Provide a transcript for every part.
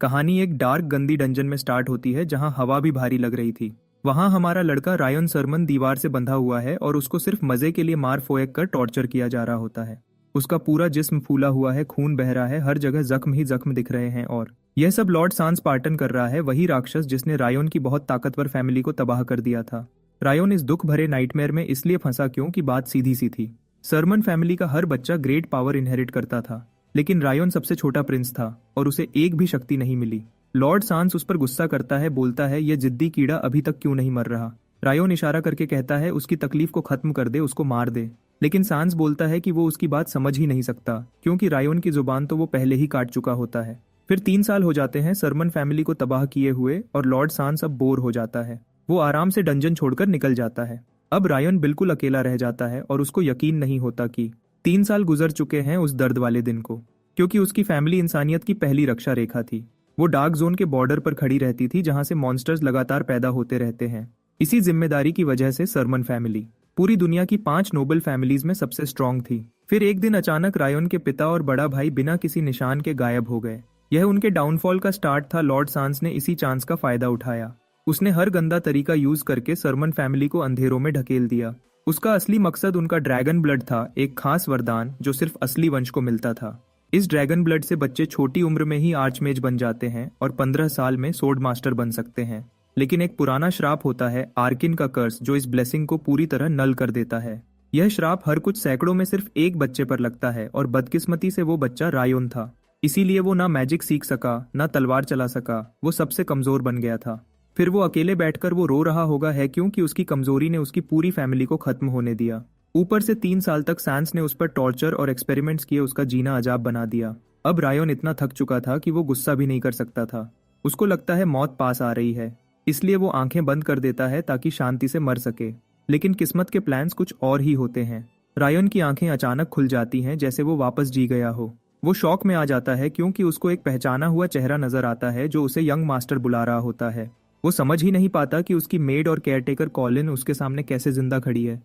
कहानी एक डार्क गंदी डंजन में स्टार्ट होती है जहां हवा भी भारी लग रही थी। वहां हमारा लड़का रायन सरमन दीवार से बंधा हुआ है और उसको सिर्फ मजे के लिए मार फोएक कर टॉर्चर किया जा रहा होता है। उसका पूरा जिस्म फूला हुआ है, खून बह रहा है, हर जगह जख्म ही जख्म दिख रहे हैं। और यह सब लॉर्ड सांस पार्टन कर रहा है, वही राक्षस जिसने रायोन की बहुत ताकतवर फैमिली को तबाह कर दिया था। रायोन इस दुख भरे नाइटमेयर में इसलिए फंसा क्योंकि बात सीधी सी थी। सरमन फैमिली का हर बच्चा ग्रेट पावर इनहेरिट करता था, लेकिन रायोन सबसे छोटा प्रिंस था और उसे एक भी शक्ति नहीं मिली। लॉर्ड सांस उस पर गुस्सा करता है, बोलता है यह जिद्दी कीड़ा अभी तक क्यों नहीं मर रहा। रायोन इशारा करके कहता है उसकी तकलीफ को खत्म कर दे, उसको मार दे। लेकिन सांस बोलता है कि वो उसकी बात समझ ही नहीं सकता क्योंकि रायोन की जुबान तो वो पहले ही काट चुका होता है। फिर 3 साल हो जाते हैं सरमन फैमिली को तबाह किए हुए और लॉर्ड सांस अब बोर हो जाता है। वो आराम से डंजन छोड़कर निकल जाता है। अब रायोन बिल्कुल अकेला रह जाता है और उसको यकीन नहीं होता कि 3 साल गुजर चुके हैं उस दर्द वाले दिन को, क्योंकि उसकी फैमिली इंसानियत की पहली रक्षा रेखा थी। वो डार्क जोन के बॉर्डर पर खड़ी रहती थी जहां से मॉन्स्टर्स लगातार पैदा होते रहते हैं। इसी जिम्मेदारी की वजह से सरमन फैमिली पूरी दुनिया की 5 नोबल फैमिलीज में सबसे स्ट्रांग थी। फिर एक दिन अचानक रायोन के पिता और बड़ा भाई बिना किसी निशान के गायब हो गए। यह उनके डाउनफॉल का स्टार्ट था। लॉर्ड सांस ने इसी चांस का फायदा उठाया। उसने हर गंदा तरीका यूज करके सरमन फैमिली को अंधेरों में ढकेल दिया। उसका असली मकसद उनका ड्रैगन ब्लड था, एक खास वरदान जो सिर्फ असली वंश को मिलता था। इस ड्रैगन ब्लड से बच्चे छोटी उम्र में ही आर्चमेज बन जाते हैं और 15 साल में सोर्ड मास्टर बन सकते हैं। लेकिन एक पुराना श्राप होता है, आर्किन का कर्स, जो इस ब्लेसिंग को पूरी तरह नल कर देता है। यह श्राप हर कुछ सैकड़ों में सिर्फ एक बच्चे पर लगता है और बदकिस्मती से वो बच्चा रायोन था। इसीलिए वो ना मैजिक सीख सका, ना तलवार चला सका। वो सबसे कमजोर बन गया था। फिर वो अकेले बैठकर वो रो रहा होगा है क्योंकि उसकी कमजोरी ने उसकी पूरी फैमिली को खत्म होने दिया। ऊपर से 3 साल तक सांस ने उस पर टॉर्चर और एक्सपेरिमेंट्स किए उसका जीना अजाब बना दिया। अब रायोन इतना थक चुका था कि वो गुस्सा भी नहीं कर सकता था। उसको लगता है मौत पास आ रही है, इसलिए वो आंखें बंद कर देता है ताकि शांति से मर सके। लेकिन किस्मत के प्लान्स कुछ और ही होते हैं। रायोन की आंखें अचानक खुल जाती हैं जैसे वो वापस जी गया हो। वो शॉक में आ जाता है क्योंकि उसको एक पहचाना हुआ चेहरा नजर आता है जो उसे यंग मास्टर बुला रहा होता है। वो समझ ही नहीं पाता कि उसकी मेड और केयरटेकर कॉलिन उसके सामने कैसे जिंदा खड़ी है।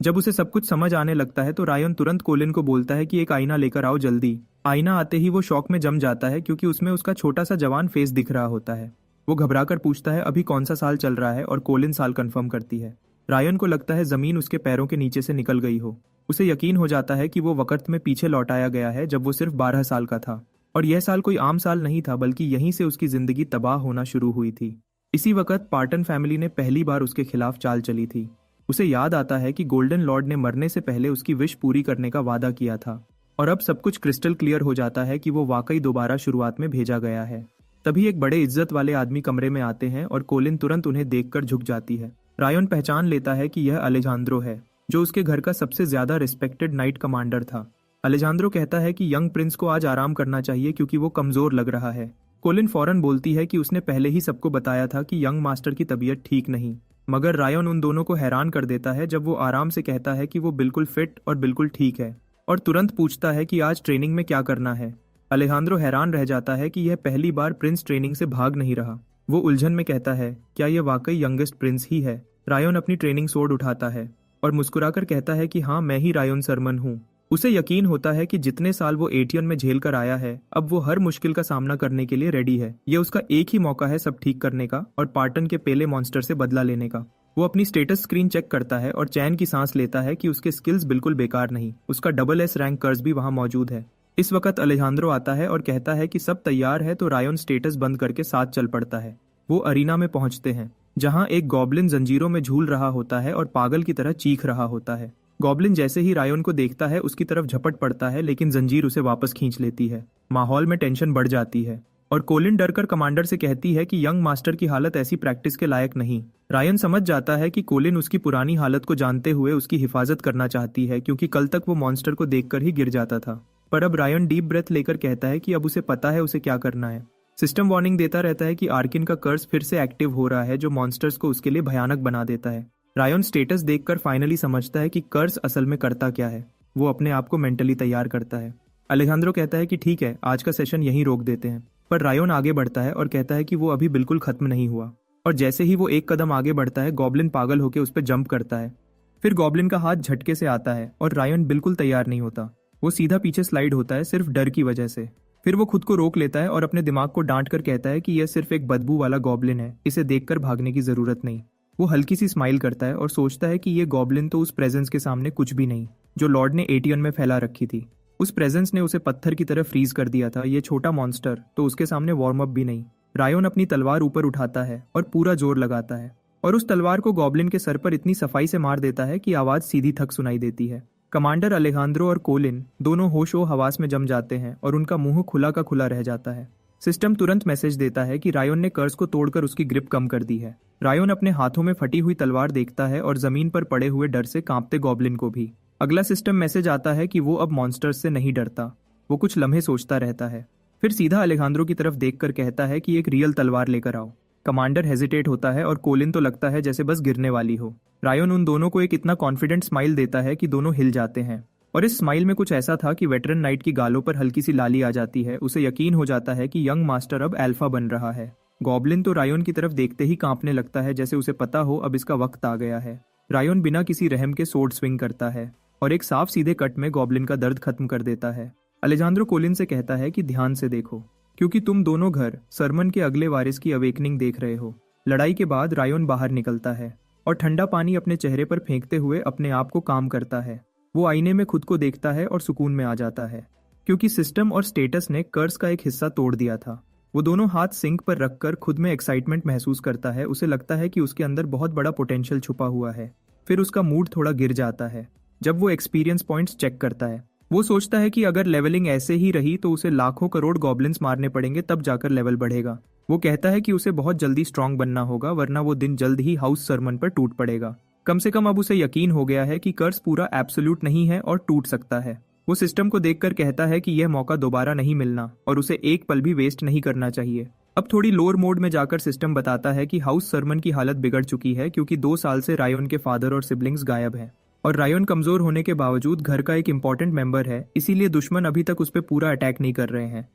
जब उसे सब कुछ समझ आने लगता है तो रायन तुरंत कॉलिन को बोलता है कि एक आईना लेकर आओ जल्दी। आईना आते ही वो शॉक में जम जाता है क्योंकि उसमें उसका छोटा सा जवान फेस दिख रहा होता है। वो घबराकर पूछता है अभी कौन सा साल चल रहा है और कॉलिन साल कंफर्म करती है। रायन को लगता है जमीन उसके पैरों के नीचे से निकल गई हो। उसे यकीन हो जाता है कि वो वक्त में पीछे लौटाया गया है जब वो सिर्फ 12 साल का था और यह साल कोई आम साल नहीं था बल्कि यहीं से उसकी जिंदगी तबाह होना शुरू हुई थी। इसी वक्त पार्टन फैमिली ने पहली बार उसके खिलाफ चाल चली थी। उसे याद आता है कि गोल्डन लॉर्ड ने मरने से पहले उसकी विश पूरी करने का वादा किया था और अब सब कुछ क्रिस्टल क्लियर हो जाता है कि वो वाकई दोबारा शुरुआत में भेजा गया है। तभी एक बड़े इज्जत वाले आदमी कमरे में आते हैं और कॉलिन तुरंत उन्हें देखकर झुक जाती है। रायन पहचान लेता है कि यह अलेजांद्रो है जो उसके घर का सबसे ज्यादा रिस्पेक्टेड नाइट कमांडर था। अलेजांद्रो कहता है कि यंग प्रिंस को आज आराम करना चाहिए क्योंकि वो कमजोर लग रहा है। कॉलिन फौरन बोलती है कि उसने पहले ही सबको बताया था कि यंग मास्टर की तबीयत ठीक नहीं, मगर रायन उन दोनों को हैरान कर देता है जब वो आराम से कहता है कि वो बिल्कुल फिट और बिल्कुल ठीक है और तुरंत पूछता है कि आज ट्रेनिंग में क्या करना है। अलेजांद्रो हैरान रह जाता है कि यह पहली बार प्रिंस ट्रेनिंग से भाग नहीं रहा। वो उलझन में कहता है क्या यह वाकई यंगेस्ट प्रिंस ही है। रायन अपनी ट्रेनिंग सोर्ड उठाता है और मुस्कुराकर कहता है कि हाँ, मैं ही रायन सरमन हूँ। उसे यकीन होता है कि जितने साल वो एटियन में झेल कर आया है अब वो हर मुश्किल का सामना करने के लिए रेडी है। ये उसका एक ही मौका है सब ठीक करने का और पार्टन के पेले मॉन्स्टर से बदला लेने का। वो अपनी स्टेटस स्क्रीन चेक करता है और चैन की सांस लेता है कि उसके स्किल्स बिल्कुल बेकार नहीं, उसका SS रैंक कर्स भी वहां मौजूद है। इस वक्त अलेजांद्रो आता है और कहता है कि सब तैयार है तो रायन स्टेटस बंद करके साथ चल पड़ता है। वो अरीना में पहुंचते हैं जहां एक गॉब्लिन जंजीरों में झूल रहा होता है और पागल की तरह चीख रहा होता है। गॉब्लिन जैसे ही रायन को देखता है उसकी तरफ झपट पड़ता है लेकिन जंजीर उसे वापस खींच लेती है। माहौल में टेंशन बढ़ जाती है और कॉलिन डरकर कमांडर से कहती है कि यंग मास्टर की हालत ऐसी प्रैक्टिस के लायक नहीं। रायन समझ जाता है कि कॉलिन उसकी पुरानी हालत को जानते हुए उसकी हिफाजत करना चाहती है क्योंकि कल तक वो मॉन्स्टर को देखकर ही गिर जाता था। पर अब रायन डीप ब्रेथ लेकर कहता है कि अब उसे पता है उसे क्या करना है। सिस्टम वार्निंग देता रहता है कि आर्किन का कर्स फिर से एक्टिव हो रहा है जो मॉन्स्टर्स को उसके लिए भयानक बना देता है। रायन स्टेटस देखकर फाइनली समझता है कि कर्स असल में करता क्या है। वो अपने आप को मेंटली तैयार करता है। अलेजांद्रो कहता है कि ठीक है, आज का सेशन यहीं रोक देते हैं, पर रायन आगे बढ़ता है और कहता है कि वो अभी बिल्कुल खत्म नहीं हुआ। और जैसे ही वो एक कदम आगे बढ़ता है गॉब्लिन पागल होकर उस पर जंप करता है। फिर गॉब्लिन का हाथ झटके से आता है और रायन बिल्कुल तैयार नहीं होता। वो सीधा पीछे स्लाइड होता है सिर्फ डर की वजह से। फिर वो खुद को रोक लेता है और अपने दिमाग को डांट कर कहता है कि यह सिर्फ एक बदबू वाला गॉब्लिन है, इसे देखकर भागने की जरूरत नहीं। वो हल्की सी स्माइल करता है और सोचता है कि ये गॉब्लिन तो उस प्रेजेंस के सामने कुछ भी नहीं जो लॉर्ड ने एटीएन में फैला रखी थी। उस प्रेजेंस ने उसे पत्थर की तरह फ्रीज कर दिया था। ये छोटा मॉन्स्टर तो उसके सामने वार्म अप भी नहीं। रायोन अपनी तलवार ऊपर उठाता है और पूरा जोर लगाता है और उस तलवार को गॉब्लिन के सर पर इतनी सफाई से मार देता है कि आवाज सीधी थक सुनाई देती है। कमांडर अलेजांद्रो और कोलिन दोनों होशो हवास में जम जाते हैं और उनका मुंह खुला का खुला रह जाता है। सिस्टम तुरंत मैसेज देता है कि रायोन ने कर्स को तोड़कर उसकी ग्रिप कम कर दी है। रायोन अपने हाथों में फटी हुई तलवार देखता है और जमीन पर पड़े हुए डर से कांपते गॉब्लिन को भी। अगला सिस्टम मैसेज आता है कि वो अब मॉन्स्टर्स से नहीं डरता। वो कुछ लम्हे सोचता रहता है, फिर सीधा अलेजांद्रो की तरफ देखकर कहता है कि एक रियल तलवार लेकर आओ। कमांडर हेजिटेट होता है और कोलिन तो लगता है जैसे बस गिरने वाली हो। रायोन उन दोनों को एक इतना कॉन्फिडेंट स्माइल देता है कि दोनों हिल जाते हैं और इस स्माइल में कुछ ऐसा था कि वेटरन नाइट की गालों पर हल्की सी लाली आ जाती है। उसे यकीन हो जाता है कि यंग मास्टर अब अल्फा बन रहा है। गॉब्लिन तो रायोन की तरफ देखते ही कांपने लगता है, जैसे उसे पता हो अब इसका वक्त आ गया है। रायोन बिना किसी रहम के सोर्ड स्विंग करता है और एक साफ सीधे कट में गॉब्लिन का दर्द खत्म कर देता है। अलेजांद्रो कोलिन से कहता है कि ध्यान से देखो, क्योंकि तुम दोनों घर सरमन के अगले वारिस की अवेकनिंग देख रहे हो। लड़ाई के बाद रायोन बाहर निकलता है और ठंडा पानी अपने चेहरे पर फेंकते हुए अपने आप को काम करता है। वो आईने में खुद को देखता है और सुकून में आ जाता है, क्योंकि सिस्टम और स्टेटस ने कर्स का एक हिस्सा तोड़ दिया था। वो दोनों हाथ सिंक पर रखकर खुद में एक्साइटमेंट महसूस करता है। उसे लगता है कि उसके अंदर बहुत बड़ा पोटेंशियल छुपा हुआ है। फिर उसका मूड थोड़ा गिर जाता है जब वो एक्सपीरियंस पॉइंट्स चेक करता है। वो सोचता है कि अगर लेवलिंग ऐसे ही रही तो उसे लाखों करोड़ गॉब्लिन्स मारने पड़ेंगे, तब जाकर लेवल बढ़ेगा। वो कहता है कि उसे बहुत जल्दी स्ट्रांग बनना होगा, वरना वो दिन जल्द ही हाउस सरमन पर टूट पड़ेगा। कम से कम अब उसे यकीन हो गया है कि कर्स पूरा एब्सोल्यूट नहीं है और टूट सकता है। वो सिस्टम को देखकर कहता है कि यह मौका दोबारा नहीं मिलना और उसे एक पल भी वेस्ट नहीं करना चाहिए। अब थोड़ी लोअर मोड में जाकर सिस्टम बताता है कि हाउस सरमन की हालत बिगड़ चुकी है, क्योंकि 2 साल से रायोन के फादर और सिबलिंग्स गायब हैं और रायोन कमजोर होने के बावजूद घर का एक इंपॉर्टेंट मेंबर है, इसीलिए दुश्मन अभी तक उस पर पूरा अटैक नहीं कर रहे हैं।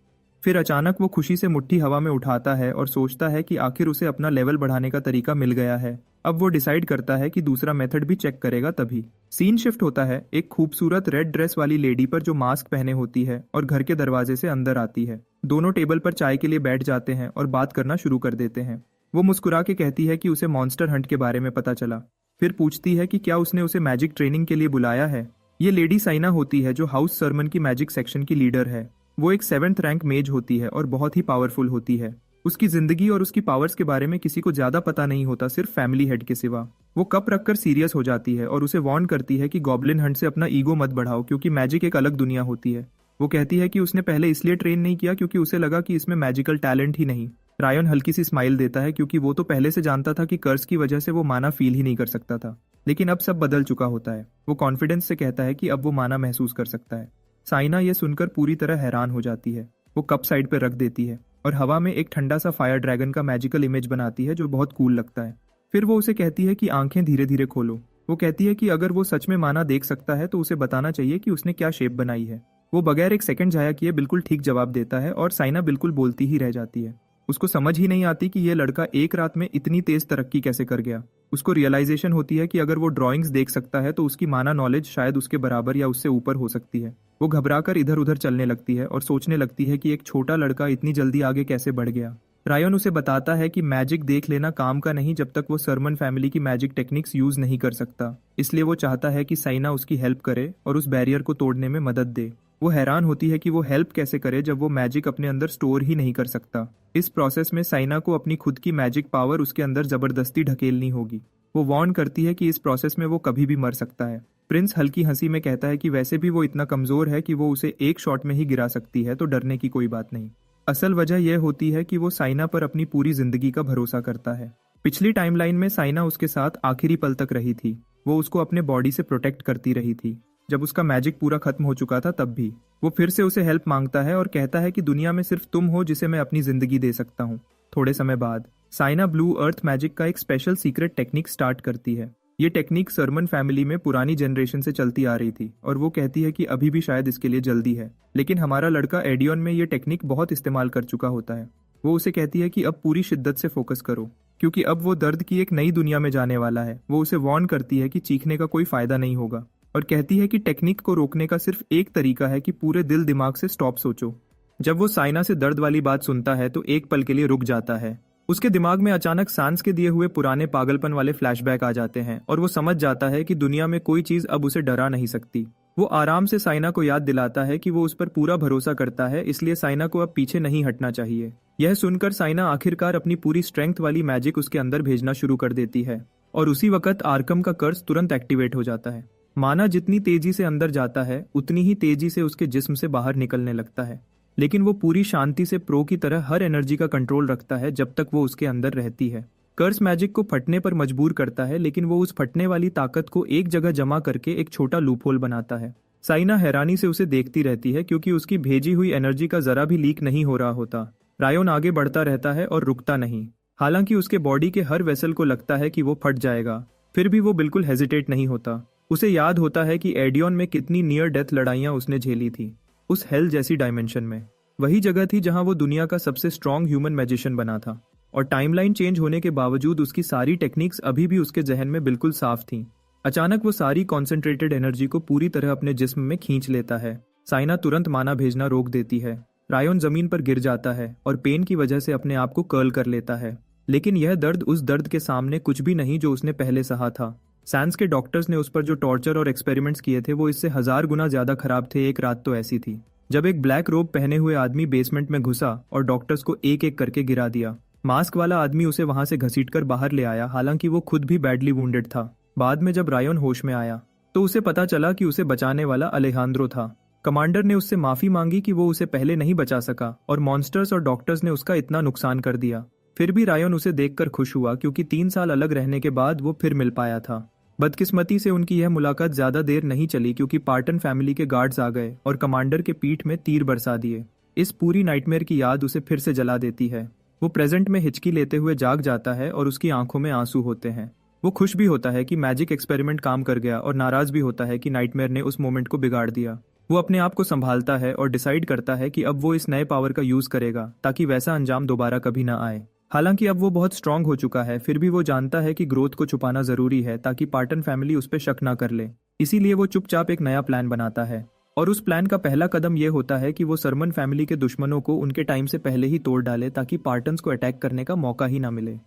फिर अचानक वो खुशी से मुट्ठी हवा में उठाता है और सोचता है कि आखिर उसे अपना लेवल बढ़ाने का तरीका मिल गया है। अब वो डिसाइड करता है कि दूसरा मेथड भी चेक करेगा। तभी सीन शिफ्ट होता है एक खूबसूरत रेड ड्रेस वाली लेडी पर, जो मास्क पहने होती है और घर के दरवाजे से अंदर आती है। दोनों टेबल पर चाय के लिए बैठ जाते हैं और बात करना शुरू कर देते हैं। वो मुस्कुरा के कहती है कि उसे मॉन्स्टर हंट के बारे में पता चला। फिर पूछती है कि क्या उसने उसे मैजिक ट्रेनिंग के लिए बुलाया है। ये लेडी साइना होती है, जो हाउस सरमन की मैजिक सेक्शन की लीडर है। वो एक 7th रैंक मेज होती है और बहुत ही पावरफुल होती है। उसकी जिंदगी और उसकी पावर्स के बारे में किसी को ज्यादा पता नहीं होता, सिर्फ फैमिली हेड के सिवा। वो कप रखकर सीरियस हो जाती है और उसे वार्न करती है कि गॉब्लिन हंट से अपना ईगो मत बढ़ाओ, क्योंकि मैजिक एक अलग दुनिया होती है। वो कहती है कि उसने पहले इसलिए ट्रेन नहीं किया क्योंकि उसे लगा कि इसमें मैजिकल टैलेंट ही नहीं। रायन हल्की सी स्माइल देता है, क्योंकि वो तो पहले से जानता था कि कर्स की वजह से वो माना फील ही नहीं कर सकता था। लेकिन अब सब बदल चुका होता है। वो कॉन्फिडेंस से कहता है कि अब वो माना महसूस कर सकता है। साइना ये सुनकर पूरी तरह हैरान हो जाती है। वो कप साइड पर रख देती है और हवा में एक ठंडा सा फायर ड्रैगन का मैजिकल इमेज बनाती है, जो बहुत कूल लगता है। फिर वो उसे कहती है कि आंखें धीरे धीरे खोलो। वो कहती है कि अगर वो सच में माना देख सकता है तो उसे बताना चाहिए कि उसने क्या शेप बनाई है। वो बगैर एक सेकंड जाया किए बिल्कुल ठीक जवाब देता है और साइना बिल्कुल बोलती ही रह जाती है। उसको समझ ही नहीं आती कि ये लड़का एक रात में इतनी तेज तरक्की कैसे कर गया। उसको रियलाइजेशन होती है कि अगर वो ड्राइंग्स देख सकता है तो उसकी माना नॉलेज शायद उसके बराबर या उससे ऊपर हो सकती है। वो घबराकर इधर उधर चलने लगती है और सोचने लगती है कि एक छोटा लड़का इतनी जल्दी आगे कैसे बढ़ गया। रायन उसे बताता है कि मैजिक देख लेना काम का नहीं जब तक वो सरमन फैमिली की मैजिक टेक्निक्स यूज नहीं कर सकता। इसलिए वो चाहता है कि साइना उसकी हेल्प करे और उस बैरियर को तोड़ने में मदद दे। वो हैरान होती है कि वो हेल्प कैसे करे जब वो मैजिक अपने अंदर स्टोर ही नहीं कर सकता। इस प्रोसेस में साइना को अपनी खुद की मैजिक पावर उसके अंदर जबरदस्ती ढकेलनी होगी। वो वार्न करती है कि इस प्रोसेस में वो कभी भी मर सकता है। प्रिंस हल्की हंसी में कहता है कि वैसे भी वो इतना कमजोर है कि वो उसे एक शॉट में ही गिरा सकती है, तो डरने की कोई बात नहीं। असल वजह यह होती है कि वो साइना पर अपनी पूरी जिंदगी का भरोसा करता है। पिछली टाइमलाइन में साइना उसके साथ आखिरी पल तक रही थी। वो उसको अपने बॉडी से प्रोटेक्ट करती रही थी। जब उसका मैजिक पूरा खत्म हो चुका था तब भी वो फिर से उसे हेल्प मांगता है और कहता है कि दुनिया में सिर्फ तुम हो जिसे मैं अपनी जिंदगी दे सकता हूँ। थोड़े समय बाद साइना ब्लू अर्थ मैजिक का एक स्पेशल सीक्रेट टेक्निक स्टार्ट करती है। ये टेक्निक सरमन फैमिली में पुरानी जनरेशन से चलती आ रही थी और वो कहती है कि अभी भी शायद इसके लिए जल्दी है, लेकिन हमारा लड़का एडियन में ये टेक्निक बहुत इस्तेमाल कर चुका होता है। वो उसे कहती है कि अब पूरी शिद्दत से फोकस करो, क्योंकि अब वो दर्द की एक नई दुनिया में जाने वाला है। वो उसे वार्न करती है कि चीखने का कोई फायदा नहीं होगा और कहती है कि टेक्निक को रोकने का सिर्फ एक तरीका है कि पूरे दिल दिमाग से स्टॉप सोचो। जब वो साइना से दर्द वाली बात सुनता है तो एक पल के लिए रुक जाता है। उसके दिमाग में अचानक सांस के दिए हुए पुराने पागलपन वाले फ्लैशबैक आ जाते हैं और वो समझ जाता है कि दुनिया में कोई चीज अब उसे डरा नहीं सकती। वो आराम से साइना को याद दिलाता है कि वो उस पर पूरा भरोसा करता है, इसलिए साइना को अब पीछे नहीं हटना चाहिए। यह सुनकर साइना आखिरकार अपनी पूरी स्ट्रेंथ वाली मैजिक उसके अंदर भेजना शुरू कर देती है और उसी वक्त आर्कम का कर्स तुरंत एक्टिवेट हो जाता है। माना जितनी तेजी से अंदर जाता है उतनी ही तेजी से उसके जिस्म से बाहर निकलने लगता है, लेकिन वो पूरी शांति से प्रो की तरह हर एनर्जी का कंट्रोल रखता है जब तक वो उसके अंदर रहती है। कर्स मैजिक को फटने पर मजबूर करता है, लेकिन वो उस फटने वाली ताकत को एक जगह जमा करके एक छोटा लूपहोल बनाता है। साइना हैरानी से उसे देखती रहती है क्योंकि उसकी भेजी हुई एनर्जी का जरा भी लीक नहीं हो रहा होता। रायोन आगे बढ़ता रहता है और रुकता नहीं। हालांकि उसके बॉडी के हर वेसल को लगता है कि वो फट जाएगा, फिर भी वो बिल्कुल हेजिटेट नहीं होता। उसे याद होता है कि एडियन में कितनी नियर डेथ लड़ाइयां उसने झेली थी। उस हेल जैसी डायमेंशन में वही जगह थी जहां वो दुनिया का सबसे स्ट्रॉन्ग ह्यूमन मैजिशियन बना था, और टाइमलाइन चेंज होने के बावजूद उसकी सारी टेक्निक्स अभी भी उसके जहन में बिल्कुल साफ थीं। अचानक वो सारी कॉन्सेंट्रेटेड एनर्जी को पूरी तरह अपने जिस्म में खींच लेता है। साइना तुरंत माना भेजना रोक देती है। रायोन जमीन पर गिर जाता है और पेन की वजह से अपने आप को कर्ल कर लेता है, लेकिन यह दर्द उस दर्द के सामने कुछ भी नहीं जो उसने पहले सहा था। सैंस के डॉक्टर्स ने उस पर जो टॉर्चर और एक्सपेरिमेंट्स किए थे वो इससे 1000 गुना ज्यादा खराब थे। एक रात तो ऐसी थी जब एक ब्लैक रोब पहने हुए आदमी बेसमेंट में घुसा और डॉक्टर्स को एक एक करके गिरा दिया। मास्क वाला आदमी उसे वहां से घसीटकर बाहर ले आया, हालांकि वो खुद भी बैडली वुंडेड था। बाद में जब रायोन होश में आया तो उसे पता चला कि उसे बचाने वाला अलेहांद्रो था। कमांडर ने उससे माफी मांगी कि वो उसे पहले नहीं बचा सका और मॉन्स्टर्स और डॉक्टर्स ने उसका इतना नुकसान कर दिया। फिर भी रायोन उसे देखकर खुश हुआ क्योंकि 3 साल अलग रहने के बाद वो फिर मिल पाया था। बदकिस्मती से उनकी यह मुलाकात ज्यादा देर नहीं चली क्योंकि पार्टन फैमिली के गार्ड्स आ गए और कमांडर के पीठ में तीर बरसा दिए। इस पूरी नाइटमेयर की याद उसे फिर से जला देती है। वो प्रेजेंट में हिचकी लेते हुए जाग जाता है और उसकी आंखों में आंसू होते हैं। वो खुश भी होता है कि मैजिक एक्सपेरिमेंट काम कर गया और नाराज भी होता है कि नाइटमेयर ने उस मोमेंट को बिगाड़ दिया। वो अपने आप को संभालता है और डिसाइड करता है कि अब वो इस नए पावर का यूज करेगा ताकि वैसा अंजाम दोबारा कभी ना आए। हालांकि अब वो बहुत स्ट्रांग हो चुका है, फिर भी वो जानता है कि ग्रोथ को छुपाना जरूरी है ताकि पार्टन फैमिली उस पर शक ना कर ले। इसीलिए वो चुपचाप एक नया प्लान बनाता है और उस प्लान का पहला कदम ये होता है कि वो सरमन फैमिली के दुश्मनों को उनके टाइम से पहले ही तोड़ डाले ताकि पार्टन्स को अटैक करने का मौका ही ना मिले।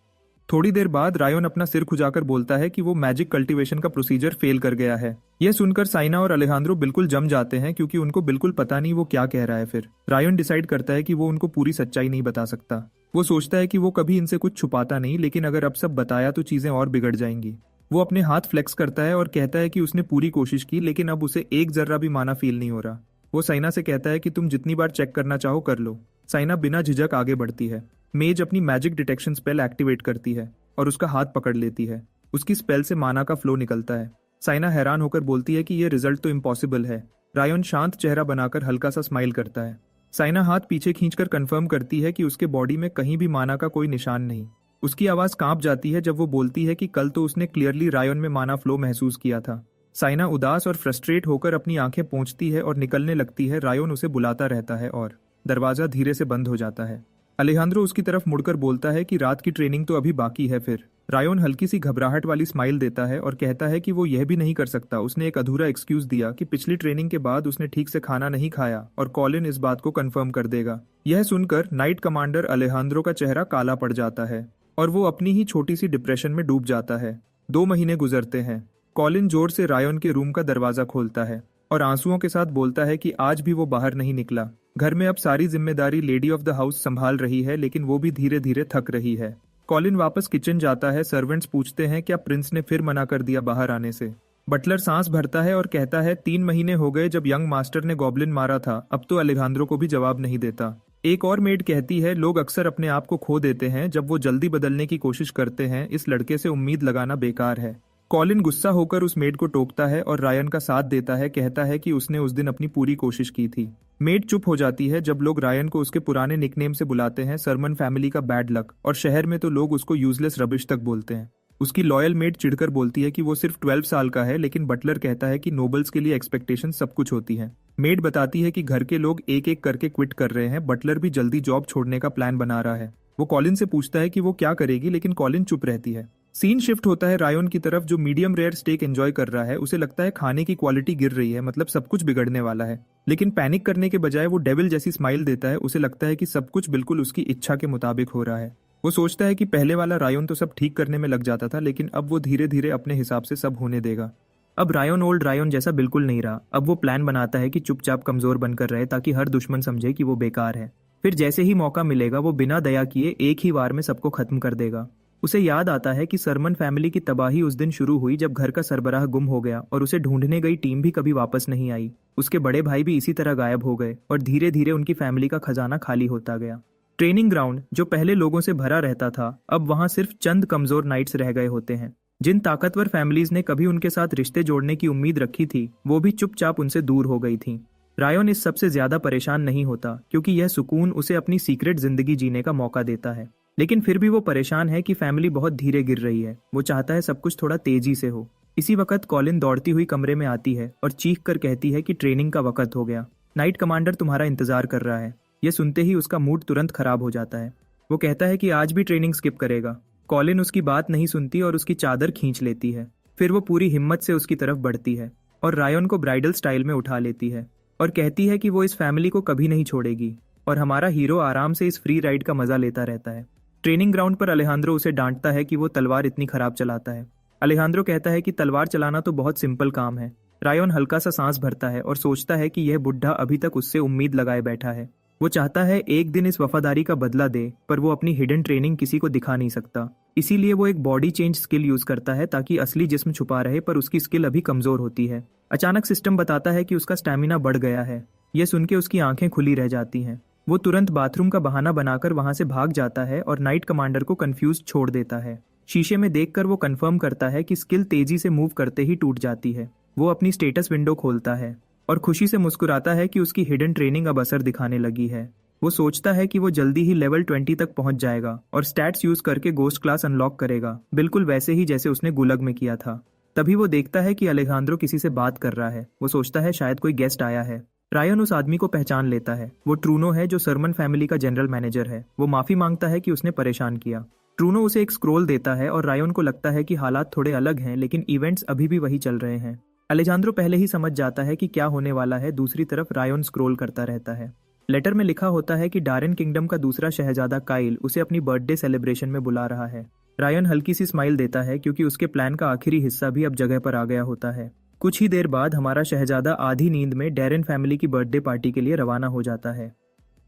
थोड़ी देर बाद रायोन अपना सिर खुजाकर बोलता है कि वो मैजिक कल्टीवेशन का प्रोसीजर फेल कर गया है। यह सुनकर साइना और अलेहांद्रो बिल्कुल जम जाते हैं क्योंकि उनको बिल्कुल पता नहीं वो क्या कह रहा है। फिर रायोन डिसाइड करता है कि वो उनको पूरी सच्चाई नहीं बता सकता। वो सोचता है कि वो कभी इनसे कुछ छुपाता नहीं, लेकिन अगर अब सब बताया तो चीजें और बिगड़ जाएंगी। वो अपने हाथ फ्लेक्स करता है और कहता है कि उसने पूरी कोशिश की, लेकिन अब उसे एक जर्रा भी माना फील नहीं हो रहा। वो साइना से कहता है कि तुम जितनी बार चेक करना चाहो कर लो। साइना बिना झिझक आगे बढ़ती है। मेज अपनी मैजिक डिटेक्शन स्पेल एक्टिवेट करती है और उसका हाथ पकड़ लेती है। उसकी स्पेल से माना का फ्लो निकलता है। साइना हैरान होकर बोलती है कि यह रिजल्ट तो इम्पॉसिबल है। रायोन शांत चेहरा बनाकर हल्का सा स्माइल करता है। साइना हाथ पीछे खींचकर कंफर्म करती है कि उसके बॉडी में कहीं भी माना का कोई निशान नहीं। उसकी आवाज कांप जाती है जब वो बोलती है कि कल तो उसने क्लियरली रायोन में माना फ्लो महसूस किया था। साइना उदास और फ्रस्ट्रेट होकर अपनी आंखें पोंछती है और निकलने लगती है। रायोन उसे बुलाता रहता है और दरवाजा धीरे से बंद हो जाता है। अलेहांद्रो उसकी तरफ मुड़कर बोलता है कि रात की ट्रेनिंग तो अभी बाकी है। फिर रायोन हल्की सी घबराहट वाली स्माइल देता है और कहता है कि वो यह भी नहीं कर सकता। उसने एक अधूरा एक्सक्यूज दिया कि पिछली ट्रेनिंग के बाद उसने ठीक से खाना नहीं खाया और कॉलिन इस बात को कंफर्म कर देगा। यह सुनकर नाइट कमांडर अलेहांद्रो का चेहरा काला पड़ जाता है और वो अपनी ही छोटी सी डिप्रेशन में डूब जाता है। 2 महीने गुजरते हैं। कॉलिन जोर से रायोन के रूम का दरवाजा खोलता है और आंसुओं के साथ बोलता है कि आज भी वो बाहर नहीं निकला। घर में अब सारी जिम्मेदारी लेडी ऑफ द हाउस संभाल रही है, लेकिन वो भी धीरे धीरे थक रही है। कॉलिन वापस किचन जाता है। सर्वेंट्स पूछते हैं क्या प्रिंस ने फिर मना कर दिया बाहर आने से। बटलर सांस भरता है और कहता है 3 महीने हो गए जब यंग मास्टर ने गॉब्लिन मारा था, अब तो अलेहांद्रो को भी जवाब नहीं देता। एक और मेड कहती है लोग अक्सर अपने आप को खो देते हैं जब वो जल्दी बदलने की कोशिश करते हैं। इस लड़के से उम्मीद लगाना बेकार है। कॉलिन गुस्सा होकर उस मेड को टोकता है और रायन का साथ देता है। कहता है कि उसने उस दिन अपनी पूरी कोशिश की थी। मेड चुप हो जाती है जब लोग रायन को उसके पुराने निकनेम से बुलाते हैं, सरमन फैमिली का बैड लक, और शहर में तो लोग उसको यूजलेस रबिश तक बोलते हैं। उसकी लॉयल मेड चिढ़कर बोलती है कि वो सिर्फ 12 साल का है, लेकिन बटलर कहता है कि नोबल्स के लिए एक्सपेक्टेशन सब कुछ होती है। मेड बताती है कि घर के लोग एक एक करके क्विट कर रहे हैं। बटलर भी जल्दी जॉब छोड़ने का प्लान बना रहा है। वो कॉलिन से पूछता है कि वो क्या करेगी, लेकिन कॉलिन चुप रहती है। सीन शिफ्ट होता है रायन की तरफ, जो मीडियम रेयर स्टेक एंजॉय कर रहा है। उसे लगता है खाने की क्वालिटी गिर रही है, मतलब सब कुछ बिगड़ने वाला है। लेकिन पैनिक करने के बजाय वो डेविल जैसी स्माइल देता है। उसे लगता है कि सब कुछ बिल्कुल उसकी इच्छा के मुताबिक हो रहा है। वो सोचता है कि पहले वाला रायन तो सब ठीक करने में लग जाता था, लेकिन अब वो धीरे धीरे अपने हिसाब से सब होने देगा। अब रायन ओल्ड रायन जैसा बिल्कुल नहीं रहा। अब वो प्लान बनाता है कि चुपचाप कमजोर बनकर रहे ताकि हर दुश्मन समझे कि वो बेकार है। फिर जैसे ही मौका मिलेगा वो बिना दया किए एक ही वार में सबको खत्म कर देगा। उसे याद आता है कि सरमन फैमिली की तबाही उस दिन शुरू हुई जब घर का सरबराह गुम हो गया और उसे ढूंढने गई टीम भी कभी वापस नहीं आई। उसके बड़े भाई भी इसी तरह गायब हो गए और धीरे धीरे उनकी फैमिली का खजाना खाली होता गया। ट्रेनिंग ग्राउंड जो पहले लोगों से भरा रहता था, अब वहां सिर्फ चंद कमजोर नाइट्स रह गए होते हैं। जिन ताकतवर फैमिलीज ने कभी उनके साथ रिश्ते जोड़ने की उम्मीद रखी थी, वो भी चुपचाप उनसे दूर हो गई थी। रायन इस सबसे ज्यादा परेशान नहीं होता क्योंकि यह सुकून उसे अपनी सीक्रेट जिंदगी जीने का मौका देता है। लेकिन फिर भी वो परेशान है कि फैमिली बहुत धीरे गिर रही है। वो चाहता है सब कुछ थोड़ा तेजी से हो। इसी वक्त कॉलिन दौड़ती हुई कमरे में आती है और चीख कर कहती है कि ट्रेनिंग का वक्त हो गया, नाइट कमांडर तुम्हारा इंतजार कर रहा है। यह सुनते ही उसका मूड तुरंत खराब हो जाता है। वो कहता है कि आज भी ट्रेनिंग स्किप करेगा। कॉलिन उसकी बात नहीं सुनती और उसकी चादर खींच लेती है। फिर वो पूरी हिम्मत से उसकी तरफ बढ़ती है और रायन को ब्राइडल स्टाइल में उठा लेती है और कहती है कि वो इस फैमिली को कभी नहीं छोड़ेगी और हमारा हीरो आराम से इस फ्री राइड का मजा लेता रहता है। ट्रेनिंग ग्राउंड पर अलेहांद्रो उसे डांटता है कि वो तलवार इतनी खराब चलाता है। अलेहांद्रो कहता है कि तलवार चलाना तो बहुत सिंपल काम है। रायन हल्का सा सांस भरता है और सोचता है कि यह बुढ़ा अभी तक उससे उम्मीद लगाए बैठा है। वो चाहता है एक दिन इस वफादारी का बदला दे, पर वो अपनी हिडन ट्रेनिंग किसी को दिखा नहीं सकता। इसीलिए वो एक बॉडी चेंज स्किल यूज करता है ताकि असली जिस्म छुपा रहे, पर उसकी स्किल अभी कमजोर होती है। अचानक सिस्टम बताता है कि उसका स्टैमिना बढ़ गया है। यह सुन के उसकी आंखें खुली रह जाती हैं। वो तुरंत बाथरूम का बहाना बनाकर वहां से भाग जाता है और नाइट कमांडर को कंफ्यूज छोड़ देता है। शीशे में देखकर वो कंफर्म करता है कि स्किल तेजी से मूव करते ही टूट जाती है। वो अपनी स्टेटस विंडो खोलता है और खुशी से मुस्कुराता है कि उसकी हिडन ट्रेनिंग अब असर दिखाने लगी है। वो सोचता है कि वो जल्दी ही लेवल 20 तक पहुंच जाएगा और स्टैट्स यूज करके गोस्ट क्लास अनलॉक करेगा, बिल्कुल वैसे ही जैसे उसने गुलग में किया था। तभी वो देखता है कि अलेहांद्रो किसी से बात कर रहा है। वो सोचता है शायद कोई गेस्ट आया है। रायन उस आदमी को पहचान लेता है। वो ट्रूनो है जो सरमन फैमिली का जनरल मैनेजर है। वो माफी मांगता है कि उसने परेशान किया। ट्रूनो उसे एक स्क्रोल देता है और रायन को लगता है कि हालात थोड़े अलग हैं, लेकिन इवेंट्स अभी भी वही चल रहे हैं। अलेजांद्रो पहले ही समझ जाता है कि क्या होने वाला है। दूसरी तरफ रायन स्क्रोल करता रहता है। लेटर में लिखा होता है कि डारेन किंगडम का दूसरा शहजादा काइल उसे अपनी बर्थडे सेलिब्रेशन में बुला रहा है। रायन हल्की सी स्माइल देता है क्योंकि उसके प्लान का आखिरी हिस्सा भी अब जगह पर आ गया होता है। कुछ ही देर बाद हमारा शहजादा आधी नींद में डैरेन फैमिली की बर्थडे पार्टी के लिए रवाना हो जाता है।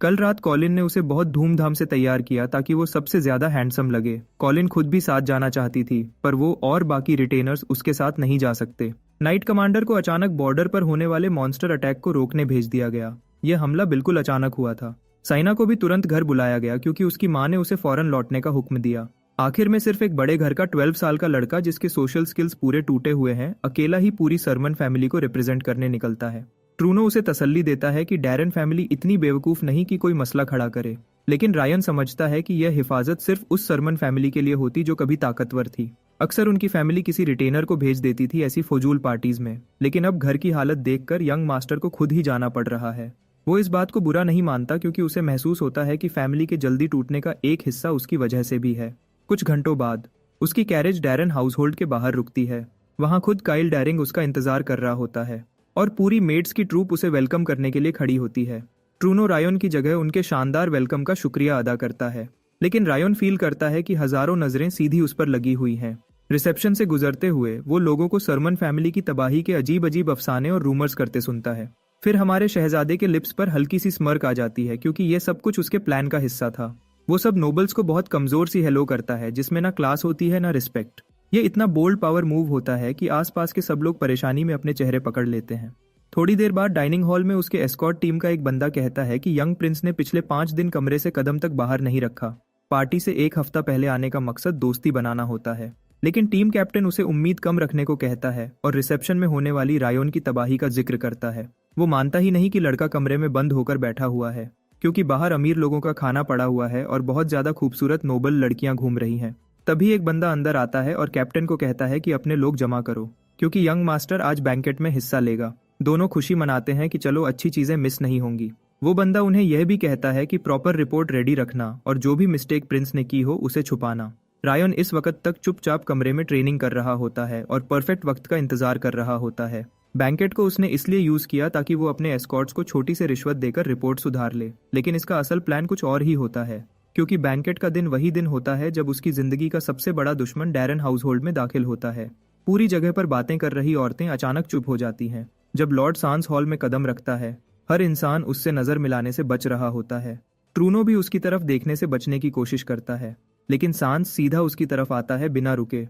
कल रात कॉलिन ने उसे बहुत धूमधाम से तैयार किया ताकि वो सबसे ज्यादा हैंडसम लगे। कॉलिन खुद भी साथ जाना चाहती थी, पर वो और बाकी रिटेनर्स उसके साथ नहीं जा सकते। नाइट कमांडर को अचानक बॉर्डर पर होने वाले मॉन्स्टर अटैक को रोकने भेज दिया गया। यह हमला बिल्कुल अचानक हुआ था। साइना को भी तुरंत घर बुलाया गया क्योंकि उसकी माँ ने उसे फौरन लौटने का हुक्म दिया। आखिर में सिर्फ एक बड़े घर का 12 साल का लड़का जिसके सोशल स्किल्स पूरे टूटे हुए हैं, अकेला ही पूरी सरमन फैमिली को रिप्रेजेंट करने निकलता है। ट्रूनो उसे तसल्ली देता है कि डैरेन फैमिली इतनी बेवकूफ नहीं कि कोई मसला खड़ा करे, लेकिन रायन समझता है कि यह हिफाजत सिर्फ उस सरमन फैमिली के लिए होती जो कभी ताकतवर थी। अक्सर उनकी फैमिली किसी रिटेनर को भेज देती थी ऐसी फजूल पार्टीज में, लेकिन अब घर की हालत देखकर यंग मास्टर को खुद ही जाना पड़ रहा है। वो इस बात को बुरा नहीं मानता क्योंकि उसे महसूस होता है कि फैमिली के जल्दी टूटने का एक हिस्सा उसकी वजह से भी है। कुछ घंटों बाद उसकी कैरेज डैरेन हाउसहोल्ड के बाहर रुकती है। वहां खुद काइल डैरिंग उसका इंतजार कर रहा होता है और पूरी मेड्स की ट्रूप उसे वेलकम करने के लिए खड़ी होती है। ट्रूनो रायन की जगह उनके शानदार वेलकम का शुक्रिया अदा करता है, लेकिन रायन फील करता है कि हजारों नजरें सीधी उस पर लगी हुई हैं। रिसेप्शन से गुजरते हुए वो लोगों को सरमन फैमिली की तबाही के अजीब अजीब अफसाने और रूमर्स करते सुनता है। फिर हमारे शहजादे के लिप्स पर हल्की सी स्मर्क आ जाती है क्योंकि यह सब कुछ उसके प्लान का हिस्सा था। वो सब नोबल्स को बहुत कमजोर सी हेलो करता है जिसमें ना क्लास होती है ना रिस्पेक्ट। ये इतना बोल्ड पावर मूव होता है कि आसपास के सब लोग परेशानी में अपने चेहरे पकड़ लेते हैं। थोड़ी देर बाद डाइनिंग हॉल में उसके एस्कॉर्ट टीम का एक बंदा कहता है कि यंग प्रिंस ने पिछले 5 दिन कमरे से कदम तक बाहर नहीं रखा। पार्टी से एक हफ्ता पहले आने का मकसद दोस्ती बनाना होता है, लेकिन टीम कैप्टन उसे उम्मीद कम रखने को कहता है और रिसेप्शन में होने वाली रायन की तबाही का जिक्र करता है। वो मानता ही नहीं कि लड़का कमरे में बंद होकर बैठा हुआ है क्योंकि बाहर अमीर लोगों का खाना पड़ा हुआ है और बहुत ज्यादा खूबसूरत नोबल लड़कियां घूम रही हैं। तभी एक बंदा अंदर आता है और कैप्टन को कहता है कि अपने लोग जमा करो क्योंकि यंग मास्टर आज बैंकेट में हिस्सा लेगा। दोनों खुशी मनाते हैं कि चलो अच्छी चीजें मिस नहीं होंगी। वो बंदा उन्हें यह भी कहता है कि प्रॉपर रिपोर्ट रेडी रखना और जो भी मिस्टेक प्रिंस ने की हो उसे छुपाना। रायन इस वक्त तक चुपचाप कमरे में ट्रेनिंग कर रहा होता है और परफेक्ट वक्त का इंतजार कर रहा होता है। बैंकेट को उसने इसलिए यूज किया ताकि वो अपने एस्कॉर्ट्स को छोटी से रिश्वत देकर रिपोर्ट सुधार ले, लेकिन इसका असल प्लान कुछ और ही होता है, क्योंकि बैंकेट का दिन वही दिन होता है जब उसकी जिंदगी का सबसे बड़ा दुश्मन डैरन हाउसहोल्ड में दाखिल होता है। पूरी जगह पर बातें कर रही औरतें अचानक चुप हो जाती हैं। जब लॉर्ड सांस हॉल में कदम रखता है, हर इंसान उससे नजर मिलाने से बच रहा होता है। ट्रूनो भी उसकी तरफ देखने से बचने की कोशिश करता है, लेकिन सांस सीधा उसकी तरफ आता है बिना रुके।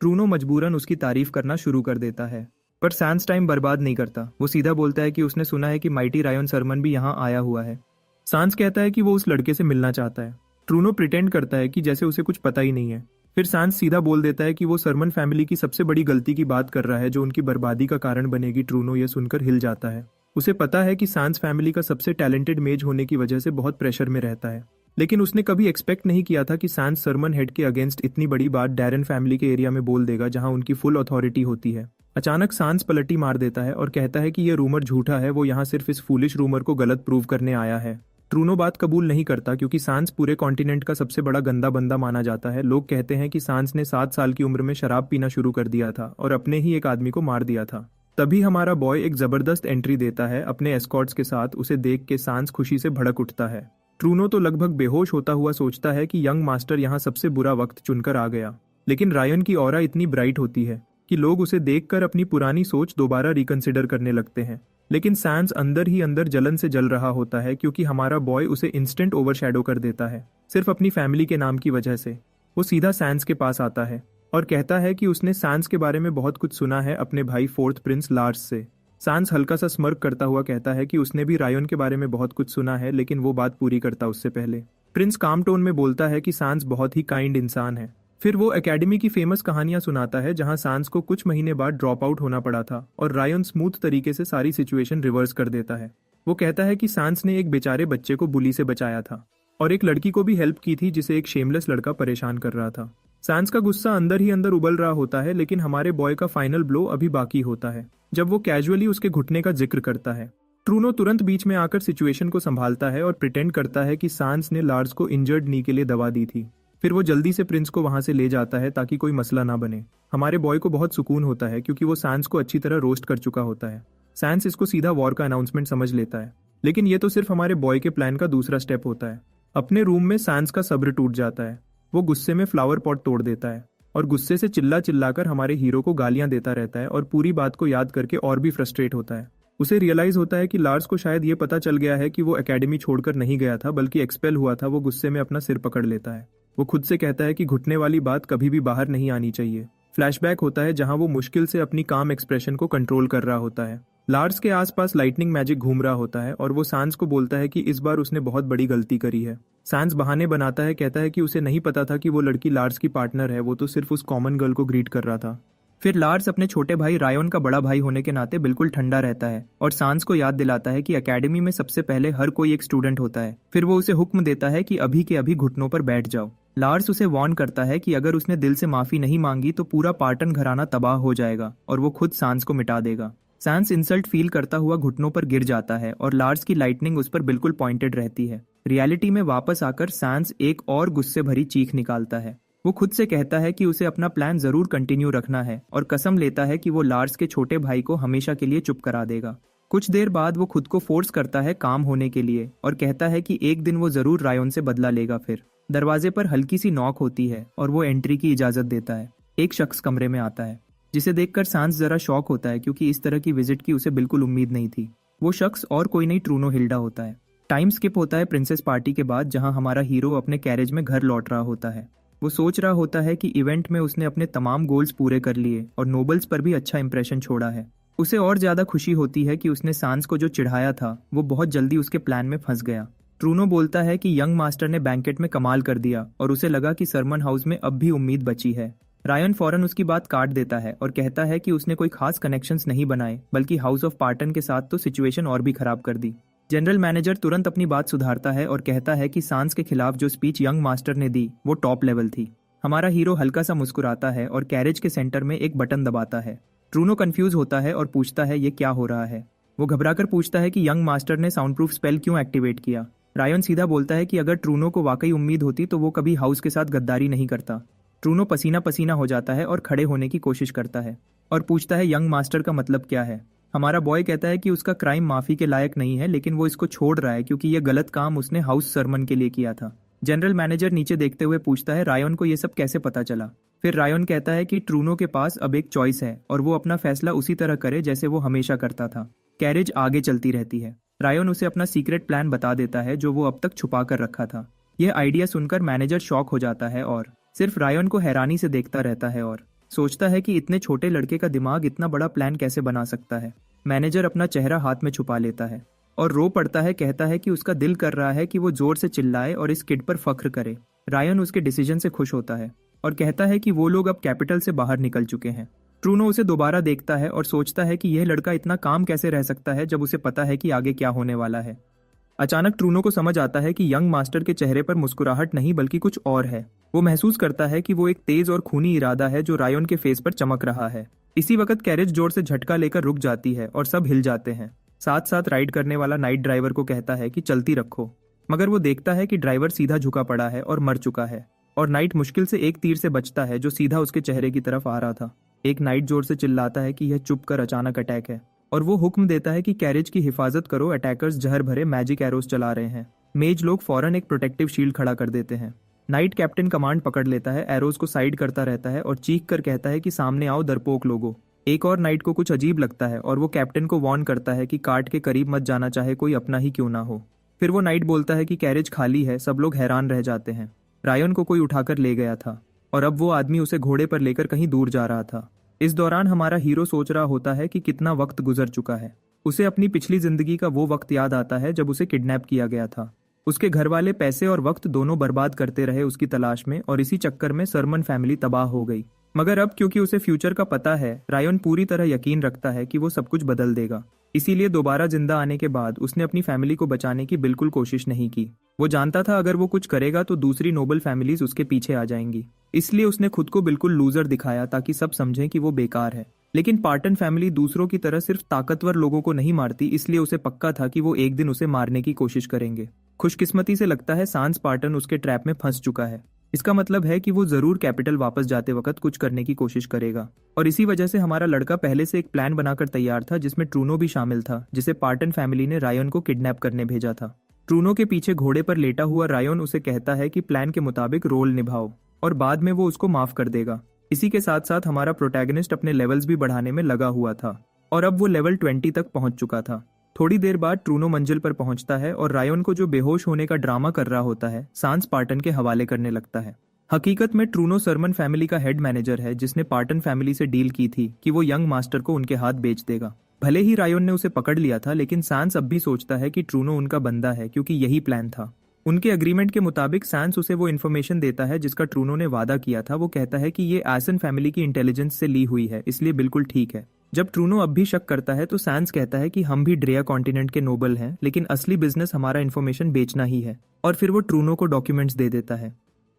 ट्रूनो मजबूरन उसकी तारीफ करना शुरू कर देता है, पर सांस टाइम बर्बाद नहीं करता। वो सीधा बोलता है कि उसने सुना है कि माइटी रायन सरमन भी यहाँ आया हुआ है। सांस कहता है कि वो उस लड़के से मिलना चाहता है। ट्रूनो प्रिटेंड करता है कि जैसे उसे कुछ पता ही नहीं है। फिर सांस सीधा बोल देता है कि वो सरमन फैमिली की सबसे बड़ी गलती की बात कर रहा है जो उनकी बर्बादी का कारण बनेगी। ट्रूनो ये सुनकर हिल जाता है। उसे पता है कि सांस फैमिली का सबसे टैलेंटेड मेज होने की वजह से बहुत प्रेशर में रहता है, लेकिन उसने कभी एक्सपेक्ट नहीं किया था कि सांस सरमन हेड के अगेंस्ट इतनी बड़ी बात डैरन फैमिली के एरिया में बोल देगा जहां उनकी फुल अथॉरिटी होती है। अचानक सांस पलटी मार देता है और कहता है कि यह रूमर झूठा है, वो यहाँ सिर्फ इस फूलिश रूमर को गलत प्रूव करने आया है। ट्रूनो बात कबूल नहीं करता क्योंकि सांस पूरे कॉन्टिनेंट का सबसे बड़ा गंदा बंदा माना जाता है। लोग कहते हैं कि सांस ने 7 साल की उम्र में शराब पीना शुरू कर दिया था और अपने ही एक आदमी को मार दिया था। तभी हमारा बॉय एक जबरदस्त एंट्री देता है अपने एस्कॉर्ट्स के साथ। उसे देख के सांस खुशी से भड़क उठता है। ट्रूनो तो लगभग बेहोश होता हुआ सोचता है कि यंग मास्टर यहाँ सबसे बुरा वक्त चुनकर आ गया, लेकिन रायन की ऑरा इतनी ब्राइट होती है कि लोग उसे देखकर अपनी पुरानी सोच दोबारा रिकंसिडर करने लगते हैं। लेकिन सांस अंदर ही अंदर जलन से जल रहा होता है क्योंकि हमारा बॉय उसे इंस्टेंट ओवरशैडो कर देता है, सिर्फ अपनी फैमिली के नाम की वजह से। वो सीधा सांस के पास आता है और कहता है कि उसने सांस के बारे में बहुत कुछ सुना है अपने भाई फोर्थ प्रिंस लार्स से। सांस हल्का सा स्मर्क करता हुआ कहता है कि उसने भी रायन के बारे में बहुत कुछ सुना है, लेकिन वो बात पूरी करता उससे पहले। प्रिंस काम टोन में बोलता है कि सांस बहुत ही काइंड इंसान है। फिर वो एकेडमी की फेमस कहानियां सुनाता है जहां सांस को कुछ महीने बाद ड्रॉप आउट होना पड़ा था और रायन स्मूथ तरीके से सारी सिचुएशन रिवर्स कर देता है। वो कहता है कि सांस ने एक बेचारे बच्चे को बुली से बचाया था और एक लड़की को भी हेल्प की थी जिसे एक शेमलेस लड़का परेशान कर रहा था। सांस का गुस्सा अंदर ही अंदर उबल रहा होता है, लेकिन हमारे बॉय का फाइनल ब्लो अभी बाकी होता है जब वो कैजुअली उसके घुटने का जिक्र करता है। ट्रूनो तुरंत बीच में आकर सिचुएशन को संभालता है और प्रिटेंड करता है कि सांस ने लार्स को इंजर्ड नी के लिए दवा दी थी। फिर वो जल्दी से प्रिंस को वहां से ले जाता है ताकि कोई मसला ना बने। हमारे बॉय को बहुत सुकून होता है क्योंकि वो सांस को अच्छी तरह रोस्ट कर चुका होता है। सांस इसको सीधा वॉर का अनाउंसमेंट समझ लेता है, लेकिन ये तो सिर्फ हमारे बॉय के प्लान का दूसरा स्टेप होता है। अपने रूम में सांस का सब्र टूट जाता है। वो गुस्से में फ्लावर पॉट तोड़ देता है और गुस्से से चिल्ला चिल्लाकर हमारे हीरो को गालियां देता रहता है और पूरी बात को याद करके और भी फ्रस्ट्रेट होता है। उसे रियलाइज होता है कि लार्स को शायद ये पता चल गया है कि वो एकेडमी छोड़कर नहीं गया था बल्कि एक्सपेल हुआ था। वो गुस्से में अपना सिर पकड़ लेता है। वो खुद से कहता है कि घुटने वाली बात कभी भी बाहर नहीं आनी चाहिए। फ्लैशबैक होता है जहां वो मुश्किल से अपनी काम एक्सप्रेशन को कंट्रोल कर रहा होता है। लार्स के आसपास लाइटनिंग मैजिक घूम रहा होता है और वो सांस को बोलता है कि इस बार उसने बहुत बड़ी गलती करी है। सांस बहाने बनाता है, कहता है कि उसे नहीं पता था कि वो लड़की लार्स की पार्टनर है, वो तो सिर्फ उस कॉमन गर्ल को ग्रीट कर रहा था। फिर लार्स अपने छोटे भाई रायन का बड़ा भाई होने के नाते बिल्कुल ठंडा रहता है और सांस को याद दिलाता है कि एकेडमी में सबसे पहले हर कोई एक स्टूडेंट होता है। फिर वो उसे हुक्म देता है कि अभी के अभी घुटनों पर बैठ जाओ। लार्स उसे वार्न करता है कि अगर उसने दिल से माफी नहीं मांगी तो पूरा पार्टन घराना तबाह हो जाएगा और वो खुद सांस को मिटा देगा। सांस इंसल्ट फील करता हुआ घुटनों पर गिर जाता है और लार्स की लाइटनिंग उस पर बिल्कुल पॉइंटेड रहती है। रियलिटी में वापस आकर सांस एक और गुस्से भरी चीख निकालता है। वो खुद से कहता है कि उसे अपना प्लान जरूर कंटिन्यू रखना है और कसम लेता है कि वो लार्स के छोटे भाई को हमेशा के लिए चुप करा देगा। कुछ देर बाद वो खुद को फोर्स करता है काम होने के लिए और कहता है कि एक दिन वो जरूर रायन से बदला लेगा। फिर दरवाजे पर हल्की सी नॉक होती है और वो एंट्री की इजाजत देता है। एक शख्स कमरे में आता है जिसे देखकर सांस जरा शॉक होता है क्योंकि इस तरह की विजिट की उसे बिल्कुल उम्मीद नहीं थी। वो शख्स और कोई नहीं ट्रूनो हिल्डा होता है। टाइम स्किप होता है प्रिंसेस पार्टी के बाद जहां हमारा हीरो अपने कैरेज में घर लौट रहा होता है। वो सोच रहा होता है कि इवेंट में उसने अपने तमाम गोल्स पूरे कर लिए और नोबल्स पर भी अच्छा इंप्रेशन छोड़ा है। उसे और ज्यादा खुशी होती है कि उसने सांस को जो चिढ़ाया था वो बहुत जल्दी उसके प्लान में फंस गया। ट्रूनो बोलता है कि यंग मास्टर ने बैंकेट में कमाल कर दिया और उसे लगा कि सरमन हाउस में अब भी उम्मीद बची है। रायन फौरन उसकी बात काट देता है और कहता है कि उसने कोई खास कनेक्शंस नहीं बनाए बल्कि हाउस ऑफ पार्टन के साथ तो सिचुएशन और भी खराब कर दी। जनरल मैनेजर तुरंत अपनी बात सुधारता है और कहता है कि सांस के खिलाफ जो स्पीच यंग मास्टर ने दी वो टॉप लेवल थी। हमारा हीरो हल्का सा मुस्कुराता है और कैरेज के सेंटर में एक बटन दबाता है। ट्रूनो कंफ्यूज होता है और पूछता है ये क्या हो रहा है। वो घबराकर पूछता है कि यंग मास्टर ने साउंड प्रूफ स्पेल क्यों एक्टिवेट किया। रायन सीधा बोलता है कि अगर ट्रूनो को वाकई उम्मीद होती तो वो कभी हाउस के साथ गद्दारी नहीं करता। ट्रूनो पसीना पसीना हो जाता है और खड़े होने की कोशिश करता है और पूछता है यंग मास्टर का मतलब क्या है। हमारा बॉय कहता है कि उसका क्राइम माफी के लायक नहीं है, लेकिन वो इसको छोड़ रहा है क्योंकि ये गलत काम उसने हाउस सरमन के लिए किया था। जनरल मैनेजर नीचे देखते हुए पूछता है रायन को ये सब कैसे पता चला। फिर रायन कहता है कि ट्रूनो के पास अब एक चॉइस है और वो अपना फैसला उसी तरह करे जैसे वो हमेशा करता था। कैरेज आगे चलती रहती है। रायन उसे अपना सीक्रेट प्लान बता देता है जो वो अब तक छुपा कर रखा था। यह आइडिया सुनकर मैनेजर शॉक हो जाता है और सिर्फ रायन को हैरानी से देखता रहता है और सोचता है कि इतने छोटे लड़के का दिमाग इतना बड़ा प्लान कैसे बना सकता है। मैनेजर अपना चेहरा हाथ में छुपा लेता है और रो पड़ता है। कहता है कि उसका दिल कर रहा है कि वो जोर से चिल्लाए और इस किड पर फख्र करे। रायन उसके डिसीजन से खुश होता है और कहता है कि वो लोग अब कैपिटल से बाहर निकल चुके हैं। ट्रूनो उसे दोबारा देखता है और सोचता है कि यह लड़का इतना काम कैसे रह सकता है जब उसे पता है कि आगे क्या होने वाला है। अचानक ट्रूनो को समझ आता है कि यंग मास्टर के चेहरे पर मुस्कुराहट नहीं बल्कि कुछ और है। वो महसूस करता है कि वो एक तेज और खूनी इरादा है जो रायन के फेस पर चमक रहा है। इसी वक्त कैरेज जोर से झटका लेकर रुक जाती है और सब हिल जाते हैं। साथ साथ राइड करने वाला नाइट ड्राइवर को कहता है कि चलती रखो, मगर वो देखता है कि ड्राइवर सीधा झुका पड़ा है और मर चुका है और नाइट मुश्किल से एक तीर से बचता है जो सीधा उसके चेहरे की तरफ आ रहा था। एक नाइट जोर से चिल्लाता है कि यह चुप कर अचानक अटैक है और वो हुक्म देता है कि कैरेज की हिफाजत करो, अटैकर्स जहर भरे मैजिक एरोस चला रहे हैं। मेज लोग फौरन एक प्रोटेक्टिव शील्ड खड़ा कर देते हैं। नाइट कैप्टन कमांड पकड़ लेता है, एरोस को साइड करता रहता है और चीख कर कहता है कि सामने आओ डरपोक लोगो। एक और नाइट को कुछ अजीब लगता है और वो कैप्टन को वार्न करता है कि कार्ट के करीब मत जाना, चाहे कोई अपना ही क्यों ना हो। फिर वो नाइट बोलता है कि कैरेज खाली है। सब लोग हैरान रह जाते हैं। रायन को कोई उठाकर ले गया था और अब वो आदमी उसे घोड़े पर लेकर कहीं दूर जा रहा था। इस दौरान हमारा हीरो सोच रहा होता है कि कितना वक्त गुजर चुका है। उसे अपनी पिछली जिंदगी का वो वक्त याद आता है जब उसे किडनैप किया गया था। उसके घर वाले पैसे और वक्त दोनों बर्बाद करते रहे उसकी तलाश में और इसी चक्कर में सरमन फैमिली तबाह हो गई। मगर अब क्योंकि उसे फ्यूचर का पता है, रायन पूरी तरह यकीन रखता है कि वो सब कुछ बदल देगा। इसीलिए दोबारा जिंदा आने के बाद उसने अपनी फैमिली को बचाने की बिल्कुल कोशिश नहीं की। वो जानता था अगर वो कुछ करेगा तो दूसरी नोबल फैमिलीज उसके पीछे आ जाएंगी। इसलिए उसने खुद को बिल्कुल लूजर दिखाया ताकि सब समझें कि वो बेकार है। लेकिन पार्टन फैमिली दूसरों की तरह सिर्फ ताकतवर लोगों को नहीं मारती, इसलिए उसे पक्का था कि वो एक दिन उसे मारने की कोशिश करेंगे। खुशकिस्मती से लगता है सांस पार्टन उसके ट्रैप में फंस चुका है। इसका मतलब है कि वो जरूर कैपिटल वापस जाते वक्त कुछ करने की कोशिश करेगा और इसी वजह से हमारा लड़का पहले से एक प्लान बनाकर तैयार था जिसमें ट्रूनो भी शामिल था, जिसे पार्टन फैमिली ने रायन को किडनैप करने भेजा था। ट्रूनो के पीछे घोड़े पर लेटा हुआ रायन उसे कहता है कि प्लान के मुताबिक रोल निभाओ और बाद में वो उसको माफ कर देगा। इसी के साथ साथ हमारा प्रोटैगनिस्ट अपने लेवल्स भी बढ़ाने में लगा हुआ था और अब वो लेवल 20 तक पहुंच चुका था। थोड़ी देर बाद ट्रूनो मंजिल पर पहुंचता है और रायन को जो बेहोश होने का ड्रामा कर रहा होता है सांस पार्टन के हवाले करने लगता है। हकीकत में ट्रूनो सरमन फैमिली का हेड मैनेजर है जिसने पार्टन फैमिली से डील की थी कि वो यंग मास्टर को उनके हाथ बेच देगा। भले ही रायन ने उसे पकड़ लिया था, लेकिन सांस अब भी सोचता है कि ट्रूनो उनका बंदा है क्योंकि यही प्लान था। उनके एग्रीमेंट के मुताबिक सांस उसे वो इन्फॉर्मेशन देता है जिसका ट्रूनो ने वादा किया था। वो कहता है कि ये एसन फैमिली की इंटेलिजेंस से ली हुई है, इसलिए बिल्कुल ठीक है। जब ट्रूनो अब भी शक करता है तो सांस कहता है कि हम भी ड्रेया कॉन्टिनेंट के नोबल हैं, लेकिन असली बिजनेस हमारा इन्फॉर्मेशन बेचना ही है। और फिर वो ट्रूनो को डॉक्यूमेंट्स दे देता है।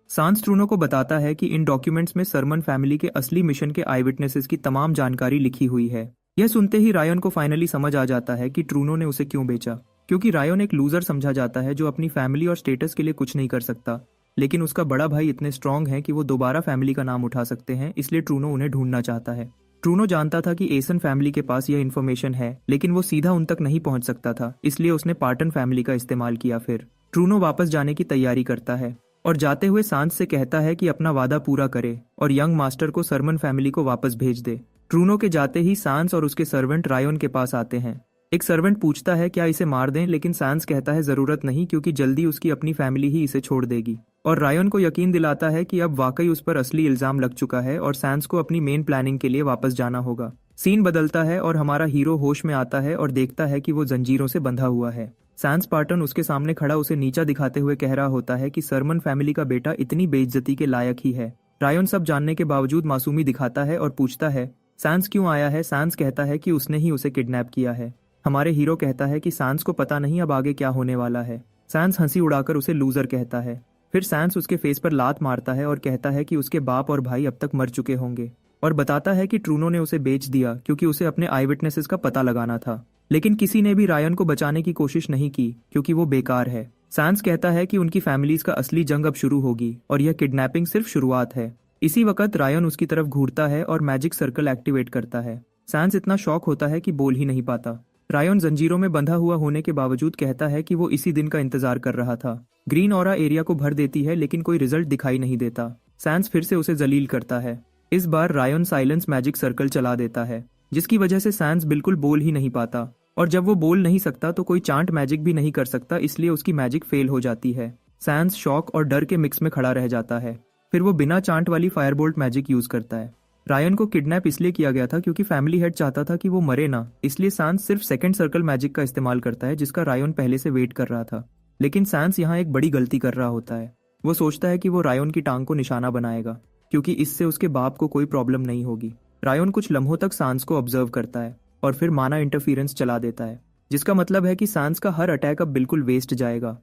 सांस ट्रूनो को बताता है कि इन डॉक्यूमेंट्स में सरमन फैमिली के असली मिशन के आई विटनेसेस की तमाम जानकारी लिखी हुई है। यह सुनते ही रायन को फाइनली समझ आ जाता है कि ट्रूनो ने उसे क्यों बेचा, क्योंकि रायन एक लूजर समझा जाता है जो अपनी फैमिली और स्टेटस के लिए कुछ नहीं कर सकता। लेकिन उसका बड़ा भाई इतने स्ट्रांग है कि वो दोबारा फैमिली का नाम उठा सकते हैं, इसलिए ट्रूनो उन्हें ढूंढना चाहता है। ट्रूनो जानता था कि एसन फैमिली के पास यह इन्फॉर्मेशन है, लेकिन वो सीधा उन तक नहीं पहुंच सकता था, इसलिए उसने पार्टन फैमिली का इस्तेमाल किया। फिर ट्रूनो वापस जाने की तैयारी करता है और जाते हुए सांस से कहता है कि अपना वादा पूरा करे और यंग मास्टर को सरमन फैमिली को वापस भेज दे। ट्रूनो के जाते ही सांस और उसके सर्वेंट रायन के पास आते हैं। एक सर्वेंट पूछता है क्या इसे मार दें, लेकिन सांस कहता है जरूरत नहीं क्योंकि जल्दी उसकी अपनी फैमिली ही इसे छोड़ देगी। और रायन को यकीन दिलाता है कि अब वाकई उस पर असली इल्जाम लग चुका है और सांस को अपनी मेन प्लानिंग के लिए वापस जाना होगा। सीन बदलता है और हमारा हीरो होश में आता है और देखता है कि वो जंजीरों से बंधा हुआ है। सांस पार्टन उसके सामने खड़ा उसे नीचा दिखाते हुए कह रहा होता है कि सरमन फैमिली का बेटा इतनी बेइज्जती के लायक ही है। रायन सब जानने के बावजूद मासूमी दिखाता है और पूछता है सांस क्यों आया है। सांस कहता है कि उसने ही उसे किडनैप किया है। हमारे हीरो कहता है कि सांस को पता नहीं अब आगे क्या होने वाला है। सांस हंसी उड़ाकर उसे लूजर कहता है। फिर सांस उसके फेस पर लात मारता है और कहता है कि उसके बाप और भाई अब तक मर चुके होंगे और बताता है कि ट्रूनो ने उसे बेच दिया क्योंकि उसे अपने आई विटनेसेस का पता लगाना था। लेकिन किसी ने भी रायन को बचाने की कोशिश नहीं की क्योंकि वो बेकार है। सांस कहता है कि उनकी फैमिलीज का असली जंग अब शुरू होगी और यह किडनैपिंग सिर्फ शुरुआत है। इसी वक्त रायन उसकी तरफ घूरता है और मैजिक सर्कल एक्टिवेट करता है। सैंस इतना शॉक होता है कि बोल ही नहीं पाता। रायन जंजीरों में बंधा हुआ होने के बावजूद कहता है कि वो इसी दिन का इंतजार कर रहा था। ग्रीन ऑरा एरिया को भर देती है लेकिन कोई रिजल्ट दिखाई नहीं देता। सैंस फिर से उसे जलील करता है। इस बार रायन साइलेंस मैजिक सर्कल चला देता है, जिसकी वजह से सैंस बिल्कुल बोल ही नहीं पाता। और जब वो बोल नहीं सकता तो कोई चांट मैजिक भी नहीं कर सकता, इसलिए उसकी मैजिक फेल हो जाती है। सैंस शॉक और डर के मिक्स में खड़ा रह जाता है। फिर वो बिना चांट वाली फायरबोल्ट मैजिक यूज करता है। रायन को किडनैप इसलिए किया गया था क्योंकि फैमिली हेड चाहता था कि वो मरे ना, इसलिए सैंस सिर्फ सेकंड सर्कल मैजिक का इस्तेमाल करता है, जिसका रायन पहले से वेट कर रहा था। लेकिन सैंस यहाँ एक बड़ी गलती कर रहा होता है। वो सोचता है कि वो रायन की टांग को निशाना बनाएगा, क्योंकि इससे उसके बाप को कोई प्रॉब्लम नहीं होगी। रायन कुछ लम्हों तक सैंस को ऑब्जर्व करता है और फिर माना इंटरफियरेंस चला देता है, जिसका मतलब है कि सैंस का हर अटैक अब बिल्कुल वेस्ट जाएगा।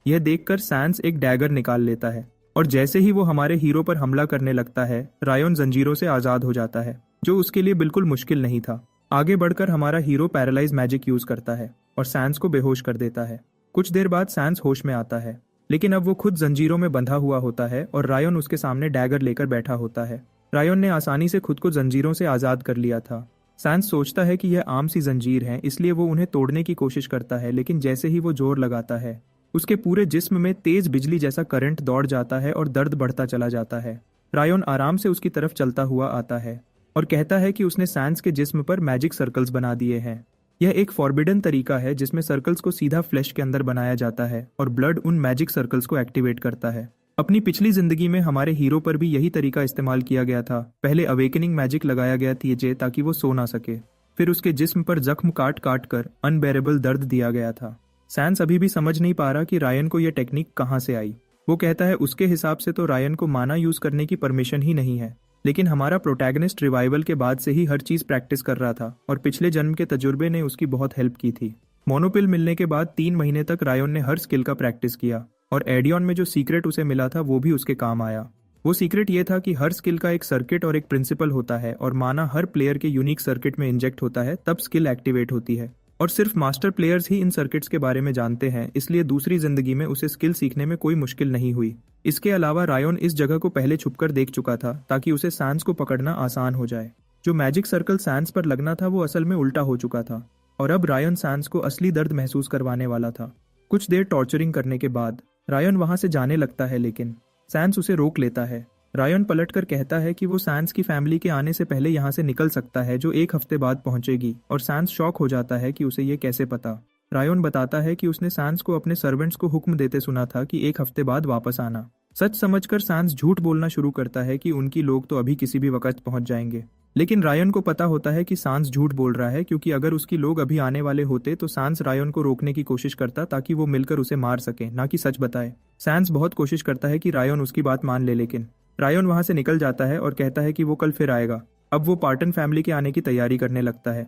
यह देखकर सैंस एक डैगर निकाल लेता है और जैसे ही वो हमारे हीरो पर हमला करने लगता है, रायन जंजीरों से आजाद हो जाता है, जो उसके लिए बिल्कुल मुश्किल नहीं था। आगे बढ़कर हमारा हीरो पैरालाइज मैजिक यूज करता है और सैंस को बेहोश कर देता है। कुछ देर बाद सैंस होश में आता है, लेकिन अब वो खुद जंजीरों में बंधा हुआ होता है और रायन उसके सामने डैगर लेकर बैठा होता है। रायन ने आसानी से खुद को जंजीरों से आजाद कर लिया था। सैंस सोचता है कि यह आम सी जंजीर है, इसलिए वो उन्हें तोड़ने की कोशिश करता है, लेकिन जैसे ही वो जोर लगाता है, उसके पूरे जिस्म में तेज बिजली जैसा करंट दौड़ जाता है और दर्द बढ़ता चला जाता है। रायन आराम से उसकी तरफ चलता हुआ आता है और कहता है कि उसने सैंस के जिस्म पर मैजिक सर्कल्स बना दिए हैं। यह एक फॉरबिडन तरीका है जिसमें सर्कल्स को सीधा फ्लैश के अंदर बनाया जाता है और ब्लड उन मैजिक सर्कल्स को एक्टिवेट करता है। अपनी पिछली जिंदगी में हमारे हीरो पर भी यही तरीका इस्तेमाल किया गया था। पहले अवेकनिंग मैजिक लगाया गया था ताकि वो सो ना सके, फिर उसके जिस्म पर जख्म काट काट कर अनबेरेबल दर्द दिया गया था। सैंस अभी भी समझ नहीं पा रहा कि रायन को यह टेक्निक कहाँ से आई। वो कहता है उसके हिसाब से तो रायन को माना यूज करने की परमिशन ही नहीं है, लेकिन हमारा प्रोटैगनिस्ट रिवाइवल के बाद से ही हर चीज प्रैक्टिस कर रहा था और पिछले जन्म के तजुर्बे ने उसकी बहुत हेल्प की थी। मोनोपिल मिलने के बाद 3 महीने तक रायन ने हर स्किल का प्रैक्टिस किया और एडियन में जो सीक्रेट उसे मिला था वो भी उसके काम आया। वो सीक्रेट ये था कि हर स्किल का एक सर्किट और एक प्रिंसिपल होता है और माना हर प्लेयर के यूनिक सर्किट में इंजेक्ट होता है तब स्किल एक्टिवेट होती है, और सिर्फ मास्टर प्लेयर्स ही इन सर्किट्स के बारे में जानते हैं, इसलिए दूसरी जिंदगी में उसे स्किल सीखने में कोई मुश्किल नहीं हुई। इसके अलावा रायन इस जगह को पहले छुपकर देख चुका था ताकि उसे सैंस को पकड़ना आसान हो जाए। जो मैजिक सर्कल सैंस पर लगना था वो असल में उल्टा हो चुका था और अब रायन सैंस को असली दर्द महसूस करवाने वाला था। कुछ देर टॉर्चरिंग करने के बाद रायन वहां से जाने लगता है, लेकिन सैंस उसे रोक लेता है। रायन पलटकर कहता है कि वो सैंस की फैमिली के आने से पहले यहाँ से निकल सकता है, जो 1 हफ्ते बाद पहुंचेगी, और सैंस शॉक हो जाता है कि उसे ये कैसे पता। रायन बताता है कि उसने सैंस को अपने सर्वेंट्स को हुक्म देते सुना था कि 1 हफ्ते बाद वापस आना। सच समझकर सैंस झूठ बोलना शुरू करता है कि उनकी लोग तो अभी किसी भी वक्त पहुंच जाएंगे, लेकिन रायन को पता होता है कि सैंस झूठ बोल रहा है, क्योंकि अगर उसकी लोग अभी आने वाले होते तो सैंस रायन को रोकने की कोशिश करता ताकि वो मिलकर उसे मार सके, ना कि सच बताए। सैंस बहुत कोशिश करता है कि रायन उसकी बात मान ले, लेकिन रायन वहां से निकल जाता है और कहता है कि वो कल फिर आएगा। अब वो पार्टन फैमिली के आने की तैयारी करने लगता है।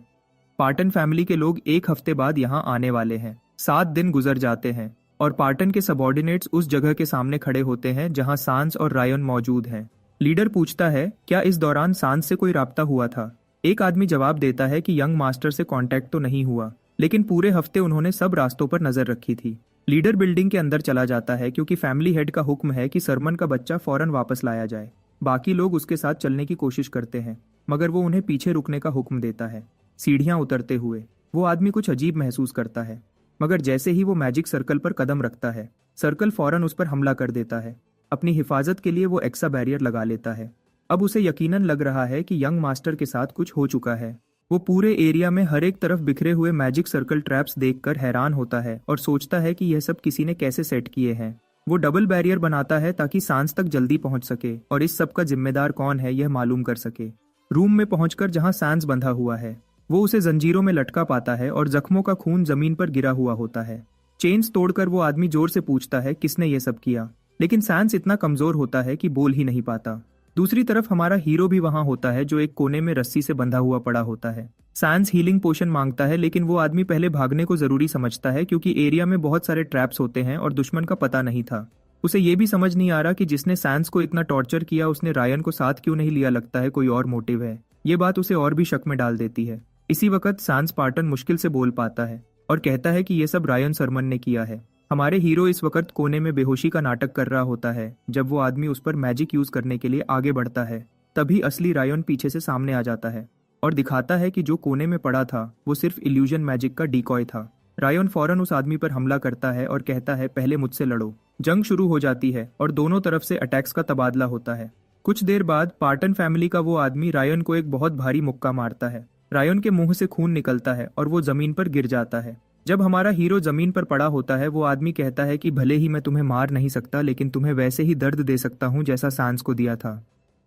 पार्टन फैमिली के लोग 1 हफ्ते बाद यहाँ आने वाले हैं। 7 दिन गुजर जाते हैं और पार्टन के सबऑर्डिनेट्स उस जगह के सामने खड़े होते हैं जहाँ सैंस और रायन मौजूद हैं। लीडर पूछता है क्या इस दौरान सैंस से कोई राब्ता हुआ था। एक आदमी जवाब देता है कि यंग मास्टर से कांटेक्ट तो नहीं हुआ, लेकिन पूरे हफ्ते उन्होंने सब रास्तों पर नजर रखी थी। लीडर बिल्डिंग के अंदर चला जाता है क्योंकि फैमिली हेड का हुक्म है कि सरमन का बच्चा फौरन वापस लाया जाए। बाकी लोग उसके साथ चलने की कोशिश करते हैं, मगर वो उन्हें पीछे रुकने का हुक्म देता है। सीढ़ियां उतरते हुए वो आदमी कुछ अजीब महसूस करता है, मगर जैसे ही वो मैजिक सर्कल पर कदम रखता है, सर्कल फौरन उस पर हमला कर देता है। अपनी हिफाजत के लिए वो एक्सा बैरियर लगा लेता है। अब उसे यकीनन लग रहा है कि यंग मास्टर के साथ कुछ हो चुका है। वो पूरे एरिया में हर एक तरफ बिखरे हुए मैजिक सर्कल ट्रैप्स देखकर हैरान होता है और सोचता है कि यह सब किसी ने कैसे सेट किए हैं। वो डबल बैरियर बनाता है ताकि सांस तक जल्दी पहुंच सके और इस सब का जिम्मेदार कौन है यह मालूम कर सके। रूम में पहुंचकर जहां सांस बंधा हुआ है, वो उसे जंजीरों में लटका पाता है और जख्मों का खून जमीन पर गिरा हुआ होता है। चेन्स तोड़कर वो आदमी जोर से पूछता है किसने ये सब किया, लेकिन सांस इतना कमजोर होता है कि बोल ही नहीं पाता। दूसरी तरफ हमारा हीरो भी वहां होता है, जो एक कोने में रस्सी से बंधा हुआ पड़ा होता है। सैंस हीलिंग पोशन मांगता है, लेकिन वो आदमी पहले भागने को जरूरी समझता है क्योंकि एरिया में बहुत सारे ट्रैप्स होते हैं और दुश्मन का पता नहीं था। उसे ये भी समझ नहीं आ रहा कि जिसने सैंस को इतना टॉर्चर किया उसने रायन को साथ क्यों नहीं लिया। लगता है कोई और मोटिव है। ये बात उसे और भी शक में डाल देती है। इसी वक्त सैंस पार्टन मुश्किल से बोल पाता है और कहता है कि ये सब रायन सरमन ने किया है। हमारे हीरो इस वक्त कोने में बेहोशी का नाटक कर रहा होता है। जब वो आदमी उस पर मैजिक यूज करने के लिए आगे बढ़ता है, तभी असली रायन पीछे से सामने आ जाता है। और दिखाता है कि जो कोने में पड़ा था वो सिर्फ इल्यूजन मैजिक का डिकॉय था। रायन फौरन उस आदमी पर हमला करता है और कहता है पहले मुझसे लड़ो। जंग शुरू हो जाती है और दोनों तरफ से अटैक्स का तबादला होता है। कुछ देर बाद पार्टन फैमिली का वो आदमी रायन को एक बहुत भारी मुक्का मारता है। रायन के मुंह से खून निकलता है और वो जमीन पर गिर जाता है। जब हमारा हीरो जमीन पर पड़ा होता है वो आदमी कहता है कि भले ही मैं तुम्हें मार नहीं सकता लेकिन तुम्हें वैसे ही दर्द दे सकता हूँ जैसा सांस को दिया था।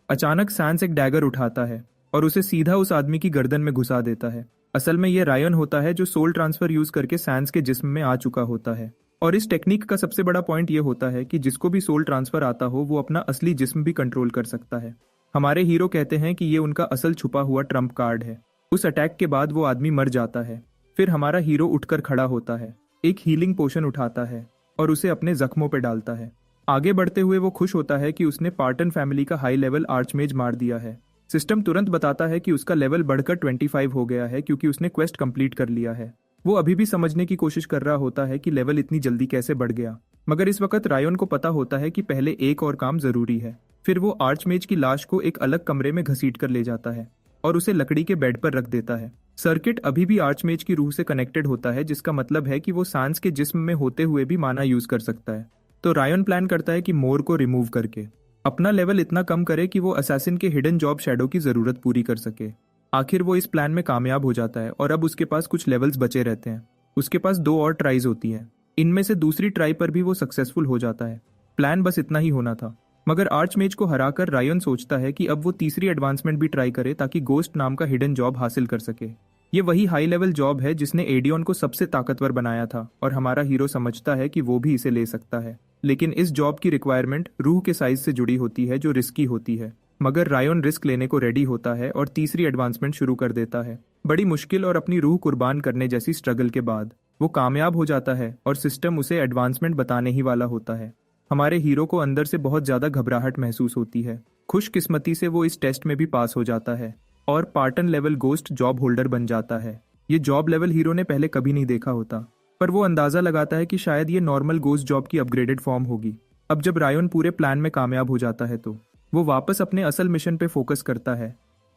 अचानक सांस एक डैगर उठाता है और उसे सीधा उस आदमी की गर्दन में घुसा देता है। असल में ये रायन होता है जो सोल ट्रांसफर यूज करके सैंस के जिस्म में आ चुका होता है। और इस टेक्निक का सबसे बड़ा पॉइंट ये होता है कि जिसको भी सोल ट्रांसफर आता हो वो अपना असली जिस्म भी कंट्रोल कर सकता है। हमारे हीरो कहते हैं कि ये उनका असल छुपा हुआ ट्रम्प कार्ड है। उस अटैक के बाद वो आदमी मर जाता है। फिर हमारा हीरो उठकर खड़ा होता है, एक हीलिंग पोशन उठाता है और उसे अपने जख्मों पर डालता है। आगे बढ़ते हुए वो खुश होता है कि उसने पार्टन फैमिली का हाई लेवल आर्चमेज मार दिया है। सिस्टम तुरंत बताता है कि उसका लेवल बढ़कर 25 हो गया है क्योंकि उसने क्वेस्ट कंप्लीट कर लिया है। वो अभी भी समझने की कोशिश कर रहा होता है कि लेवल इतनी जल्दी कैसे बढ़ गया, मगर इस वक्त रायन को पता होता है कि पहले एक और काम जरूरी है। फिर वो आर्चमेज की लाश को एक अलग कमरे में घसीट कर ले जाता है और उसे लकड़ी के बेड पर रख देता है। सर्किट अभी भी आर्चमेज की रूह से कनेक्टेड होता है, जिसका मतलब है कि वो सांस के जिस्म में होते हुए भी माना यूज कर सकता है। तो रायन प्लान करता है कि मोर को रिमूव करके अपना लेवल इतना कम करे कि वो असैसिन के हिडन जॉब शैडो की जरूरत पूरी कर सके। आखिर वो इस प्लान में कामयाब हो जाता है और अब उसके पास कुछ लेवल्स बचे रहते हैं। उसके पास 2 और ट्राइज होती हैं। इनमें से दूसरी ट्राई पर भी वो सक्सेसफुल हो जाता है। प्लान बस इतना ही होना था, मगर आर्चमेज को हराकर रायन सोचता है कि अब वो तीसरी एडवांसमेंट भी ट्राई करे ताकि गोस्ट नाम का हिडन जॉब हासिल कर सके। ये वही हाई लेवल जॉब है जिसने एडियन को सबसे ताकतवर बनाया था और हमारा हीरो समझता है कि वो भी इसे ले सकता है। लेकिन इस जॉब की रिक्वायरमेंट रूह के साइज से जुड़ी होती है जो रिस्की होती है। मगर रायन रिस्क लेने को रेडी होता है और तीसरी एडवांसमेंट शुरू कर देता है। बड़ी मुश्किल और अपनी रूह कुर्बान करने जैसी स्ट्रगल के बाद वो कामयाब हो जाता है और सिस्टम उसे एडवांसमेंट बताने ही वाला होता है। हमारे हीरो को अंदर से बहुत ज्यादा घबराहट महसूस होती है। खुशकिस्मती से वो इस टेस्ट में भी पास हो जाता है और pattern level ghost job holder बन जाता है। ये जॉब लेवल हीरो ने पहले कभी नहीं देखा होता, पर वो अंदाजा लगाता है कि शायद ये नॉर्मल गोस्ट जॉब की अपग्रेडेड फॉर्म होगी। अब जब रायन पूरे प्लान में कामयाब हो जाता है तो वो वापस अपने असल मिशन पे फोकस करता है।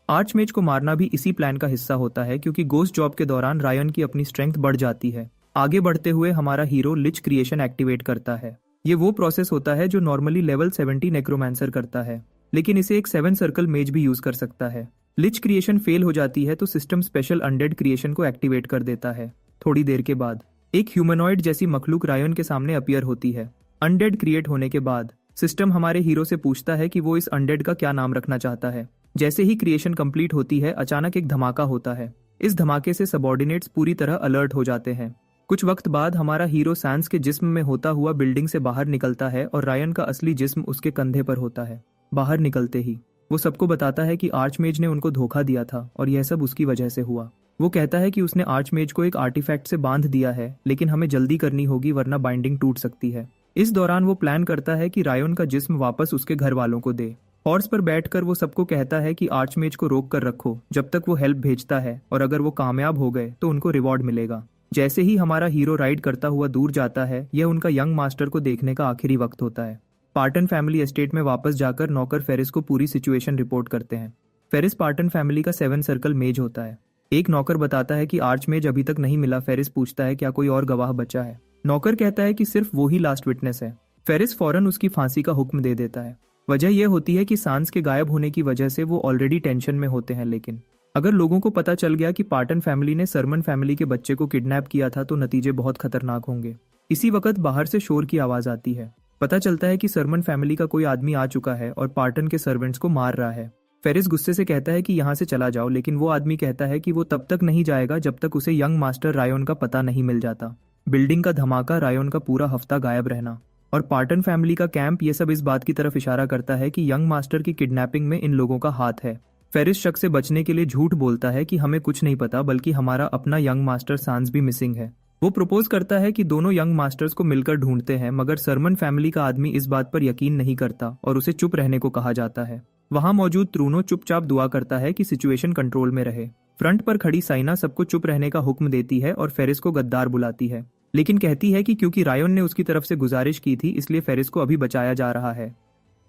आर्चमेज को मारना भी इसी प्लान का हिस्सा होता है क्योंकि गोस्ट जॉब के दौरान रायन की अपनी स्ट्रेंथ बढ़ जाती है। आगे बढ़ते हुए हमारा हीरो लिच क्रिएशन एक्टिवेट करता है। ये वो प्रोसेस होता है जो नॉर्मली लेवल 70 नेक्रोमैंसर करता है, लेकिन इसे एक 7 सर्कल मेज भी यूज कर सकता है। लिच क्रिएशन फेल हो जाती है तो सिस्टम स्पेशल अनडेड क्रिएशन को एक्टिवेट कर देता है। थोड़ी देर के बाद एक ह्यूमनॉइड जैसी मखलूक रायन के सामने अपीयर होती है। अनडेड क्रिएट होने के बाद सिस्टम हमारे हीरो से पूछता है कि वो इस अनडेड का क्या नाम रखना चाहता है। जैसे ही क्रिएशन कंप्लीट होती है अचानक एक धमाका होता है। इस धमाके से सबऑर्डिनेट्स पूरी तरह अलर्ट हो जाते हैं। कुछ वक्त बाद हमारा हीरो सैंस के जिस्म में होता हुआ बिल्डिंग से बाहर निकलता है और रायन का असली जिस्म उसके कंधे पर होता है। बाहर निकलते ही वो सबको बताता है कि आर्चमेज ने उनको धोखा दिया था और यह सब उसकी वजह से हुआ। वो कहता है कि उसने आर्चमेज को एक आर्टिफैक्ट से बांध दिया है, लेकिन हमें जल्दी करनी होगी वरना बाइंडिंग टूट सकती है। इस दौरान वो प्लान करता है कि रायन का जिस्म वापस उसके घर वालों को दे। हॉर्स पर बैठकर वो सबको कहता है कि आर्चमेज को रोक कर रखो जब तक वो हेल्प भेजता है, और अगर वो कामयाब हो गए तो उनको रिवॉर्ड मिलेगा। जैसे ही हमारा हीरो राइड करता हुआ दूर जाता है, यह उनका यंग मास्टर को देखने का आखिरी वक्त होता है। पार्टन फैमिली एस्टेट में वापस जाकर नौकर फेरिस को पूरी सिचुएशन रिपोर्ट करते हैं। फेरिस पार्टन फैमिली का 7 सर्कल मेज होता है। एक नौकर बताता है कि आर्चमेज अभी तक नहीं मिला। फेरिस पूछता है क्या कोई और गवाह बचा है। नौकर कहता है कि सिर्फ वो ही लास्ट विटनेस है। फेरिस फौरन उसकी फांसी का हुक्म दे देता है। वजह यह होती है कि सांस के गायब होने की वजह से वो ऑलरेडी टेंशन में होते हैं, लेकिन अगर लोगों को पता चल गया कि पार्टन फैमिली ने सरमन फैमिली के बच्चे को किडनैप किया था तो नतीजे बहुत खतरनाक होंगे। इसी वक्त बाहर से शोर की आवाज आती है। पता चलता है कि सरमन फैमिली का कोई आदमी आ चुका है और पार्टन के सर्वेंट्स को मार रहा है। फेरिस गुस्से से कहता है कि यहाँ से चला जाओ, लेकिन वो आदमी कहता है कि वो तब तक नहीं जाएगा जब तक उसे यंग मास्टर रायन का पता नहीं मिल जाता। बिल्डिंग का धमाका, रायन का पूरा हफ्ता गायब रहना और पार्टन फैमिली का कैंप, ये सब इस बात की तरफ इशारा करता है कि यंग मास्टर की किडनैपिंग में इन लोगों का हाथ है। फेरिस शक से बचने के लिए झूठ बोलता है कि हमें कुछ नहीं पता, बल्कि हमारा अपना यंग मास्टर सांस भी मिसिंग है। वो प्रपोज करता है कि दोनों यंग मास्टर्स को मिलकर ढूंढते हैं, मगर सरमन फैमिली का आदमी इस बात पर यकीन नहीं करता और उसे चुप रहने को कहा जाता है। वहां मौजूद ट्रूनो चुपचाप दुआ करता है कि सिचुएशन कंट्रोल में रहे। फ्रंट पर खड़ी साइना सबको चुप रहने का हुक्म देती है और फेरिस को गद्दार बुलाती है, लेकिन कहती है कि क्योंकि रायन ने उसकी तरफ से गुजारिश की थी इसलिए फेरिस को अभी बचाया जा रहा है।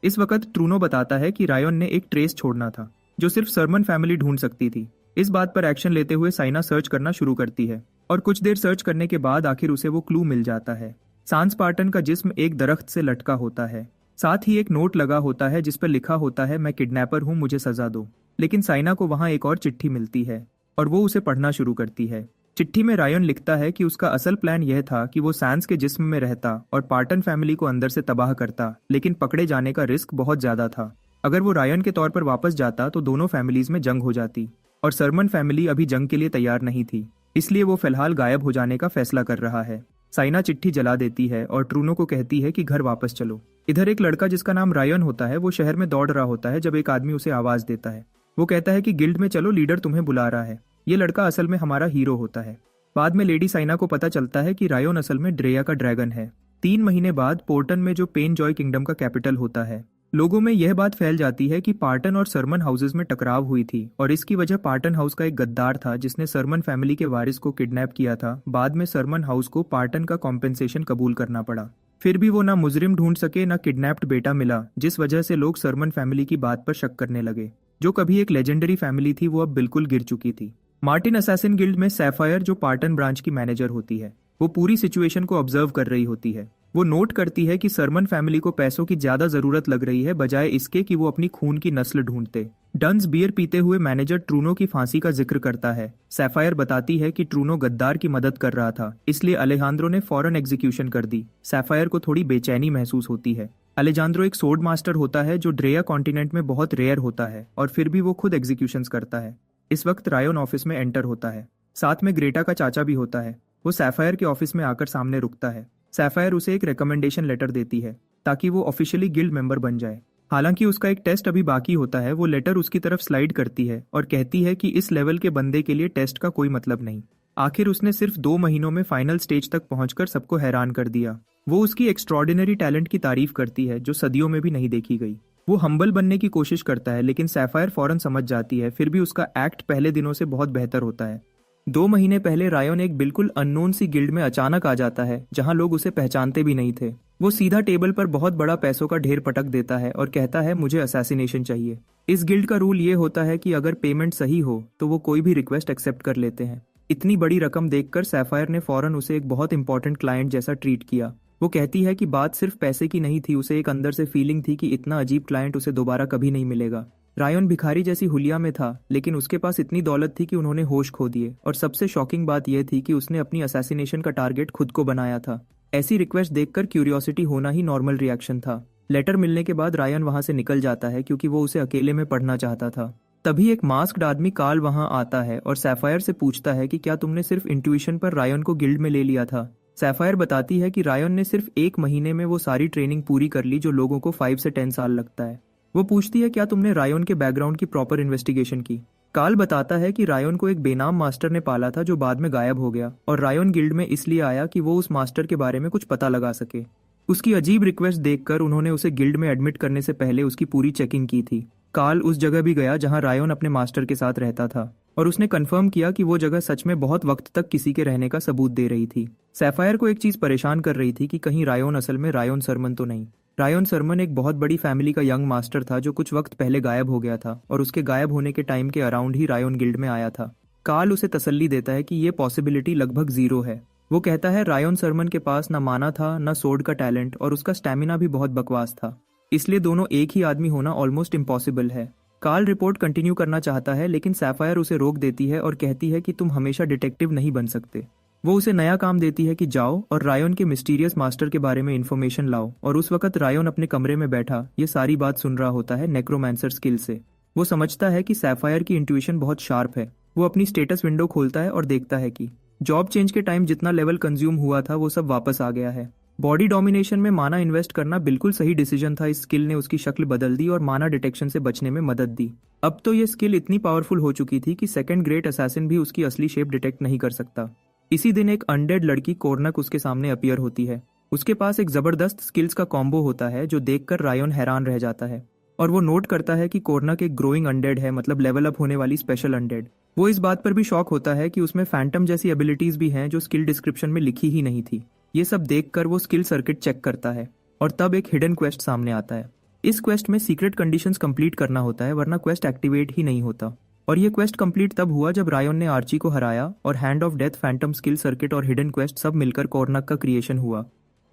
इस वक्त ट्रूनो बताता है कि रायन ने एक ट्रेस छोड़ना था जो सिर्फ सरमन फैमिली ढूंढ सकती थी। इस बात पर एक्शन लेते हुए साइना सर्च करना शुरू करती है और कुछ देर सर्च करने के बाद आखिर उसे वो क्लू मिल जाता है। सांस स्पार्टन का जिस्म एक दरख्त से लटका होता है, साथ ही एक नोट लगा होता है जिस पर लिखा होता है, मैं किडनैपर हूँ, मुझे सजा दो। लेकिन साइना को वहाँ एक और चिट्ठी मिलती है और वो उसे पढ़ना शुरू करती है। चिट्ठी में रायन लिखता है कि उसका असल प्लान यह था कि वो सैंस के जिस्म में रहता और पार्टन फैमिली को अंदर से तबाह करता, लेकिन पकड़े जाने का रिस्क बहुत ज्यादा था। अगर वो रायन के तौर पर वापस जाता तो दोनों फैमिलीज में जंग हो जाती और सरमन फैमिली अभी जंग के लिए तैयार नहीं थी, इसलिए वो फिलहाल गायब हो जाने का फैसला कर रहा है। साइना चिट्ठी जला देती है और ट्रूनो को कहती है कि घर वापस चलो। इधर एक लड़का जिसका नाम रायन होता है वो शहर में दौड़ रहा होता है जब एक आदमी उसे आवाज देता है। वो कहता है कि गिल्ड में चलो, लीडर तुम्हें बुला रहा है। ये लड़का असल में हमारा हीरो होता है। बाद में लेडी साइना को पता चलता है कि रायन असल में ड्रेया का ड्रैगन है। 3 महीने बाद पोर्टन में, जो पेन जॉय किंगडम का कैपिटल होता है, लोगों में यह बात फैल जाती है कि पार्टन और सरमन हाउसेज में टकराव हुई थी और इसकी वजह पार्टन हाउस का एक गद्दार था जिसने सरमन फैमिली के वारिस को किडनैप किया था। बाद में सरमन हाउस को पार्टन का कॉम्पेंसेशन कबूल करना पड़ा। फिर भी वो ना मुजरिम ढूंढ सके ना किडनैप्ड बेटा मिला, जिस वजह से लोग सरमन फैमिली की बात पर शक करने लगे। जो कभी एक लेजेंडरी फैमिली थी वो अब बिल्कुल गिर चुकी थी। मार्टिन असैसिन गिल्ड में सैफायर, जो पार्टन ब्रांच की मैनेजर होती है, वो पूरी सिचुएशन को ऑब्जर्व कर रही होती है। वो नोट करती है कि सरमन फैमिली को पैसों की ज्यादा जरूरत लग रही है बजाय इसके कि वो अपनी खून की नस्ल ढूंढते। डंस बियर पीते हुए मैनेजर ट्रूनो की फांसी का जिक्र करता है। सैफायर बताती है कि ट्रूनो गद्दार की मदद कर रहा था, इसलिए अलेजांद्रो ने फौरन एग्जीक्यूशन कर दी। सैफायर को थोड़ी बेचैनी महसूस होती है। अलेजांद्रो एक सोर्ड मास्टर होता है जो ड्रेया कॉन्टिनेंट में बहुत रेयर होता है और फिर भी वो खुद एग्जीक्यूशंस करता है। इस वक्त रायन ऑफिस में एंटर होता है। साथ में ग्रेटा का चाचा भी होता है। वो सैफायर के ऑफिस में आकर सामने रुकता है। सैफायर उसे एक रिकमेंडेशन लेटर देती है ताकि वो ऑफिशियली गिल्ड मेंबर बन जाए। हालांकि उसका एक टेस्ट अभी बाकी होता है। वो लेटर उसकी तरफ स्लाइड करती है और कहती है कि इस लेवल के बंदे के लिए टेस्ट का कोई मतलब नहीं। आखिर उसने सिर्फ 2 महीनों में फाइनल स्टेज तक पहुंचकर सबको हैरान कर दिया। वो उसकी एक्स्ट्रॉर्डिनरी टैलेंट की तारीफ करती है जो सदियों में भी नहीं देखी गई। वो हम्बल बनने की कोशिश करता है लेकिन सैफायर फौरन समझ जाती है। फिर भी उसका एक्ट पहले दिनों से बहुत बेहतर होता है। 2 महीने पहले रायन एक बिल्कुल अननोन सी गिल्ड में अचानक आ जाता है जहां लोग उसे पहचानते भी नहीं थे। वो सीधा टेबल पर बहुत बड़ा पैसों का ढेर पटक देता है और कहता है, मुझे असैसिनेशन चाहिए। इस गिल्ड का रूल ये होता है कि अगर पेमेंट सही हो तो वो कोई भी रिक्वेस्ट एक्सेप्ट कर लेते हैं। इतनी बड़ी रकम देखकर सैफायर ने फौरन उसे एक बहुत इंपॉर्टेंट क्लाइंट जैसा ट्रीट किया। वो कहती है कि बात सिर्फ पैसे की नहीं थी, उसे एक अंदर से फीलिंग थी कि इतना अजीब क्लाइंट उसे दोबारा कभी नहीं मिलेगा। रायन भिखारी जैसी हुलिया में था लेकिन उसके पास इतनी दौलत थी कि उन्होंने होश खो दिए और सबसे शॉकिंग बात यह थी कि उसने अपनी असैसिनेशन का टारगेट खुद को बनाया था। ऐसी रिक्वेस्ट देखकर क्यूरियोसिटी होना ही नॉर्मल रिएक्शन था। लेटर मिलने के बाद रायन वहां से निकल जाता है क्योंकि वो उसे अकेले में पढ़ना चाहता था। तभी एक मास्क्ड आदमी कार्ल वहां आता है और सैफायर से पूछता है कि क्या तुमने सिर्फ इंट्यूशन पर रायन को गिल्ड में ले लिया था। सैफायर बताती है कि रायन ने सिर्फ 1 महीने में वो सारी ट्रेनिंग पूरी कर ली जो लोगों को 5 से 10 साल लगता है। वो पूछती है, क्या तुमने रायन के बैकग्राउंड की प्रॉपर इन्वेस्टिगेशन की। कार्ल बताता है कि रायन को एक बेनाम मास्टर ने पाला था जो बाद में गायब हो गया और रायन गिल्ड में इसलिए आया कि वो उस मास्टर के बारे में कुछ पता लगा सके। उसकी अजीब रिक्वेस्ट देखकर उन्होंने उसे गिल्ड में एडमिट करने से पहले उसकी पूरी चेकिंग की थी। कार्ल उस जगह भी गया जहां रायन अपने मास्टर के साथ रहता था और उसने कंफर्म किया कि वो जगह सच में बहुत वक्त तक किसी के रहने का सबूत दे रही थी। सैफायर को एक चीज परेशान कर रही थी कि कहीं रायन असल में रायन सरमन तो नहीं। रायन सरमन एक बहुत बड़ी फैमिली का यंग मास्टर था जो कुछ वक्त पहले गायब हो गया था और उसके गायब होने के टाइम के अराउंड ही रायन गिल्ड में आया था। कार्ल उसे तसल्ली देता है कि ये पॉसिबिलिटी लगभग 0 है। वो कहता है रायन सरमन के पास ना माना था ना सोर्ड का टैलेंट और उसका स्टैमिना भी बहुत बकवास था, इसलिए दोनों एक ही आदमी होना ऑलमोस्ट इम्पॉसिबल है। कार्ल रिपोर्ट कंटिन्यू करना चाहता है लेकिन सैफायर उसे रोक देती है और कहती है कि तुम हमेशा डिटेक्टिव नहीं बन सकते। वो उसे नया काम देती है कि जाओ और रायन के मिस्टीरियस मास्टर के बारे में इन्फॉर्मेशन लाओ और उस वक्त रायन अपने कमरे में बैठा ये सारी बात सुन रहा होता है नेक्रोमैंसर स्किल से। वो समझता है कि सैफायर की इंट्यूशन बहुत शार्प है। वो अपनी स्टेटस विंडो खोलता है और देखता है कि जॉब चेंज के टाइम जितना लेवल कंज्यूम हुआ था वो सब वापस आ गया है। बॉडी डोमिनेशन में माना इन्वेस्ट करना बिल्कुल सही डिसीजन था। इस स्किल ने उसकी शक्ल बदल दी और माना डिटेक्शन से बचने में मदद दी। अब तो ये स्किल इतनी पावरफुल हो चुकी थी कि सेकंड ग्रेट असैसिन भी उसकी असली शेप डिटेक्ट नहीं कर सकता। इसी दिन एक अनडेड लड़की कोर्नक उसके सामने अपीयर होती है। उसके पास एक जबरदस्त स्किल्स का कॉम्बो होता है जो देखकर रायन हैरान रह जाता है और वो नोट करता है कि कोर्नक एक ग्रोइंग अनडेड है, मतलब लेवल अप होने वाली स्पेशल अनडेड। वो इस बात पर भी शॉक होता है कि उसमें फैंटम जैसी एबिलिटीज भी हैं जो स्किल डिस्क्रिप्शन में लिखी ही नहीं थी। ये सब देखकर वो स्किल सर्किट चेक करता है और तब एक हिडन क्वेस्ट सामने आता है। इस क्वेस्ट में सीक्रेट कंडीशंस कंप्लीट करना होता है वरना क्वेस्ट एक्टिवेट ही नहीं होता। और ये क्वेस्ट कंप्लीट तब हुआ जब रायन ने आर्ची को हराया और hand of death, Phantom skill circuit और हिडन क्वेस्ट सब मिलकर कोर्नक का क्रिएशन हुआ।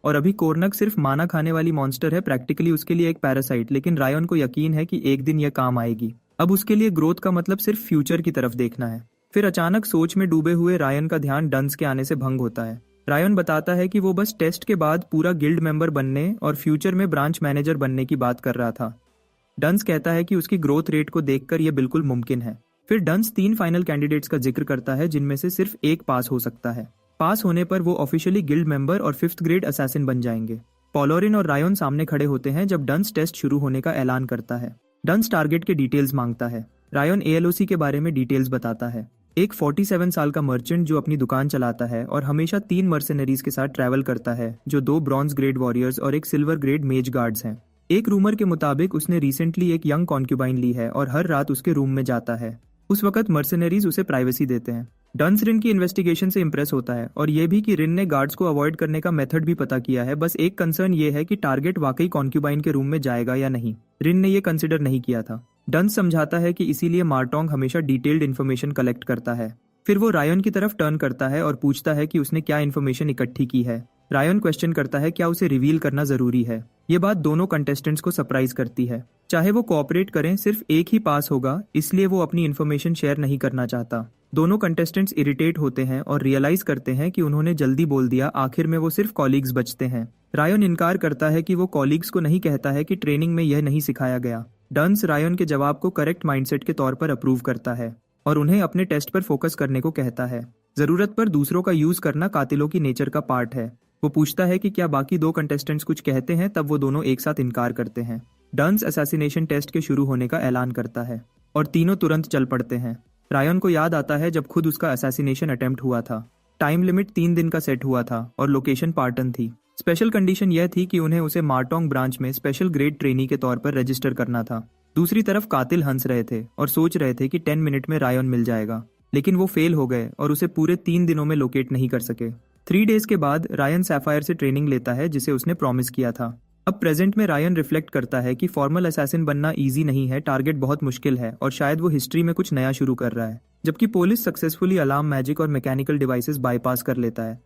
और अभी कोर्नक सिर्फ माना खाने वाली मॉन्स्टर है, प्रैक्टिकली उसके लिए एक पैरासाइट, लेकिन रायन को यकीन है कि एक दिन यह काम आएगी। अब उसके लिए ग्रोथ का मतलब सिर्फ फ्यूचर की तरफ देखना है। फिर अचानक सोच में डूबे हुए रायन का ध्यान डंस के आने से भंग होता है। रायन बताता है कि वो बस टेस्ट के बाद पूरा गिल्ड मेंबर बनने और फ्यूचर में ब्रांच मैनेजर बनने की बात कर रहा था। डंस कहता है कि उसकी ग्रोथ रेट को देखकर यह बिल्कुल मुमकिन है। फिर डंस 3 फाइनल कैंडिडेट्स का जिक्र करता है जिनमें से सिर्फ एक पास हो सकता है। पास होने पर वो ऑफिशियली गिल्ड मेंबर और 5th ग्रेड असैसिन बन जाएंगे। पॉलोरिन और रायन सामने खड़े होते हैं जब डंस टेस्ट शुरू होने का ऐलान करता है। डंस टारगेट के डिटेल्स मांगता है। रायन ALOC के बारे में डिटेल्स बताता है। एक 47 साल का मर्चेंट जो अपनी दुकान चलाता है और हमेशा 3 मर्सेनरीज के साथ ट्रैवल करता है, जो 2 ब्रॉन्ज ग्रेड वॉरियर्स और एक सिल्वर ग्रेड मेज गार्ड्स हैं। एक रूमर के मुताबिक उसने रिसेंटली एक यंग कॉन्क्यूबाइन ली है और हर रात उसके रूम में जाता है। उस वक्त मर्सेनरीज उसे प्राइवेसी देते हैं। डंस रिन की इन्वेस्टिगेशन से इंप्रेस होता है और ये भी कि रिन ने गार्ड्स को अवॉइड करने का मेथड भी पता किया है। बस एक कंसर्न ये है कि टारगेट वाकई कॉन्क्यूबाइन के रूम में जाएगा या नहीं। रिन ने ये कंसिडर नहीं किया था। डंस समझाता है कि इसीलिए मार्टोंग हमेशा डिटेल्ड इन्फॉर्मेशन कलेक्ट करता है। फिर वो रायन की तरफ टर्न करता है और पूछता है कि उसने क्या इन्फॉर्मेशन इकट्ठी की है। रायन क्वेश्चन करता है क्या उसे रिवील करना जरूरी है। ये बात दोनों कंटेस्टेंट्स को सरप्राइज करती है। चाहे वो कोऑपरेट करें, सिर्फ एक ही पास होगा, इसलिए वो अपनी इन्फॉर्मेशन शेयर नहीं करना चाहता। दोनों कंटेस्टेंट्स इरिटेट होते हैं और रियलाइज करते हैं कि उन्होंने जल्दी बोल दिया। आखिर में वो सिर्फ कॉलीग्स बचते हैं। रायन इनकार करता है कि वो कॉलीग्स को नहीं कहता है कि ट्रेनिंग में यह नहीं सिखाया गया। डंस रायन के जवाब को करेक्ट माइंडसेट के तौर पर अप्रूव करता है और उन्हें अपने टेस्ट पर फोकस करने को कहता है। जरूरत पर दूसरों का यूज करना कातिलों की नेचर का पार्ट है। वो पूछता है कि क्या बाकी 2 कंटेस्टेंट्स कुछ कहते हैं, तब वो दोनों एक साथ इनकार करते हैं। डंस असैसिनेशन टेस्ट के शुरू होने का ऐलान करता है और तीनों तुरंत चल पड़ते हैं। रायन को याद आता है जब खुद उसका असैसिनेशन अटेम्प्ट हुआ था। टाइम लिमिट 3 दिन का सेट हुआ था और लोकेशन पार्टन थी। स्पेशल कंडीशन यह थी कि उन्हें उसे मार्टोंग ब्रांच में स्पेशल ग्रेड ट्रेनी के तौर पर रजिस्टर करना था। दूसरी तरफ कातिल हंस रहे थे और सोच रहे थे कि 10 मिनट में रायन मिल जाएगा, लेकिन वो फेल हो गए और उसे पूरे 3 दिनों में लोकेट नहीं कर सके। 3 डेज के बाद रायन सैफायर से ट्रेनिंग लेता है जिसे उसने प्रॉमिस किया था। अब प्रेजेंट में रायन रिफ्लेक्ट करता है कि फॉर्मल असैसिन बनना इजी नहीं है, टारगेट बहुत मुश्किल है और शायद वो हिस्ट्री में कुछ नया शुरू कर रहा है। जबकि पुलिस सक्सेसफुली अलार्म, मैजिक और मैकेनिकल डिवाइसेस बाईपास कर लेता है।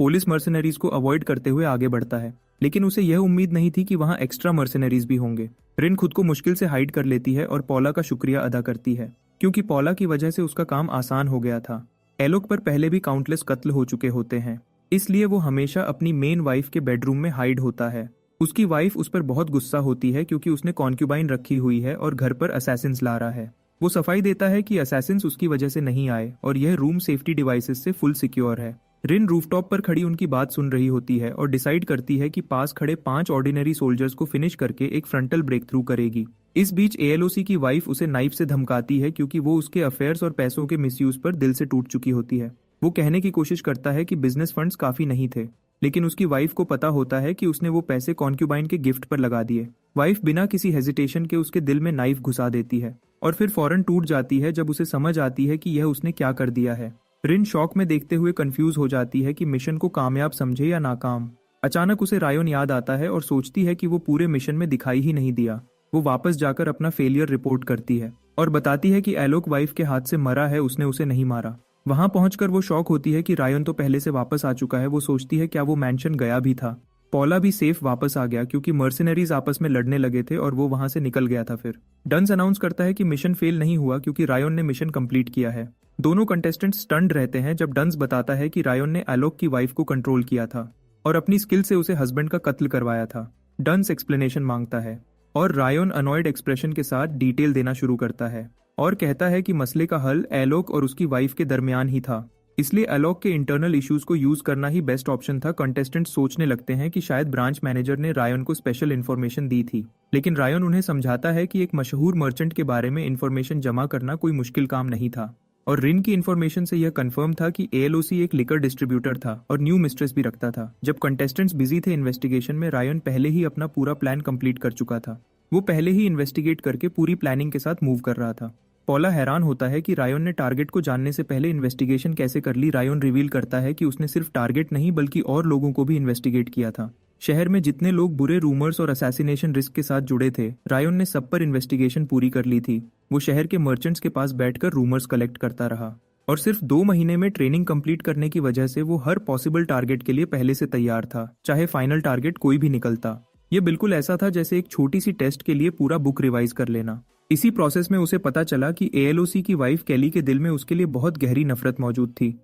पुलिस मर्सेनरीज को अवॉइड करते हुए आगे बढ़ता है, लेकिन उसे यह उम्मीद नहीं थी कि वहां एक्स्ट्रा मर्सेनरीज भी होंगे। रिन खुद को मुश्किल से हाइड कर लेती है और पॉला का शुक्रिया अदा करती है, क्योंकि पॉला की वजह से उसका काम आसान हो गया था। एलोक पर पहले भी काउंटलेस कत्ल हो चुके होते हैं, इसलिए वो हमेशा अपनी मेन वाइफ के बेडरूम में हाइड होता है। उसकी वाइफ उस पर बहुत गुस्सा होती है क्योंकि उसने कॉन्क्यूबाइन रखी हुई है और घर पर असैसिन्स ला रहा है। वो सफाई देता है कि असैसिन्स उसकी वजह से नहीं आए और यह रूम सेफ्टी डिवाइसेस से फुल सिक्योर है। रिन रूफटॉप पर खड़ी उनकी बात सुन रही होती है और डिसाइड करती है कि पास खड़े 5 ऑर्डिनरी सोल्जर्स को फिनिश करके एक फ्रंटल ब्रेक थ्रू करेगी। इस बीच ALOC की वाइफ उसे नाइफ से धमकाती है क्योंकि वो उसके अफेयर्स और पैसों के मिसयूज पर दिल से टूट चुकी होती है। वो कहने की कोशिश करता है कि बिजनेस फंड्स काफी नहीं थे, लेकिन उसकी वाइफ को पता होता है कि उसने वो पैसे कॉन्क्यूबाइन के गिफ्ट पर लगा दिए। वाइफ बिना किसी हेजिटेशन के उसके दिल में नाइफ घुसा देती है और फिर फौरन टूट जाती है जब उसे समझ आती है कि यह उसने क्या कर दिया है। रिन शॉक में देखते हुए कंफ्यूज हो जाती है कि मिशन को कामयाब समझे या नाकाम। अचानक उसे रायन याद आता है और सोचती है कि वो पूरे मिशन में दिखाई ही नहीं दिया। वो वापस जाकर अपना फेलियर रिपोर्ट करती है और बताती है कि एलोक वाइफ के हाथ से मरा है, उसने उसे नहीं मारा। वहां पहुंचकर वो शॉक होती है कि रायन तो पहले से वापस आ चुका है। वो सोचती है क्या वो मैंशन गया भी था। पॉला भी सेफ वापस आ गया क्योंकि मर्सिनरीज आपस में लड़ने लगे थे और वो वहां से निकल गया था। फिर डंस अनाउंस करता है कि मिशन फेल नहीं हुआ क्योंकि रायन ने मिशन कंप्लीट किया है। दोनों कंटेस्टेंट्स स्टन्ड रहते हैं जब डंस बताता है कि रायन ने एलोक की वाइफ को कंट्रोल किया था और अपनी स्किल से उसे हस्बैंड का कत्ल करवाया था। डंस एक्सप्लेनेशन मांगता है और रायन अनॉयड एक्सप्रेशन के साथ डिटेल देना शुरू करता है और कहता है कि मसले का हल एलोक और उसकी वाइफ के दरमियान ही था, इसलिए एलोक के इंटरनल इश्यूज को यूज करना ही बेस्ट ऑप्शन था। कंटेस्टेंट्स सोचने लगते हैं कि शायद ब्रांच मैनेजर ने रायन को स्पेशल इन्फॉर्मेशन दी थी, लेकिन रायन उन्हें समझाता है कि एक मशहूर मर्चेंट के बारे में इन्फॉर्मेशन जमा करना कोई मुश्किल काम नहीं था। और रिन की इन्फॉर्मेशन से यह कंफर्म था कि ALOC एक लिकर डिस्ट्रीब्यूटर था और न्यू मिस्ट्रेस भी रखता था। जब कंटेस्टेंट्स बिजी थे इन्वेस्टिगेशन में, रायन पहले ही अपना पूरा प्लान कंप्लीट कर चुका था। वो पहले ही इन्वेस्टिगेट करके पूरी प्लानिंग के साथ मूव कर रहा था। पॉला हैरान होता है कि रायन ने टारगेट को जानने से पहले इन्वेस्टिगेशन कैसे कर ली। रायन रिवील करता है कि उसने सिर्फ टारगेट नहीं बल्कि और लोगों को भी इन्वेस्टिगेट किया था। शहर में जितने लोग बुरे रूमर्स और असैसिनेशन रिस्क के साथ जुड़े थे, रायन ने सब पर इन्वेस्टिगेशन पूरी कर ली थी। वो शहर के मर्चेंट्स के पास बैठकर रूमर्स कलेक्ट करता रहा और सिर्फ 2 महीने में ट्रेनिंग कंप्लीट करने की वजह से वो हर पॉसिबल टारगेट के लिए पहले से तैयार था, चाहे फाइनल टारगेट कोई भी निकलता। ये बिल्कुल ऐसा था जैसे एक छोटी सी टेस्ट के लिए पूरा बुक रिवाइज कर लेना। इसी प्रोसेस में उसे पता चला कि एएलओसी की वाइफ केली के दिल में उसके लिए बहुत गहरी नफरत मौजूद थी।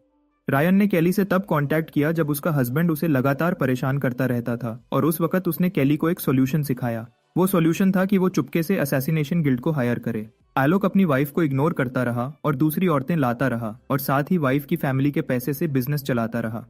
रायन ने केली से तब कांटेक्ट किया जब उसका हस्बैंड उसे लगातार परेशान करता रहता था और उस वक्त उसने केली को एक सॉल्यूशन सिखाया। वो सॉल्यूशन था कि वो चुपके से असैसिनेशन गिल्ड को हायर करे। आलोक अपनी वाइफ को इग्नोर करता रहा और दूसरी औरतें लाता रहा और साथ ही वाइफ की फैमिली के पैसे से बिजनेस चलाता रहा।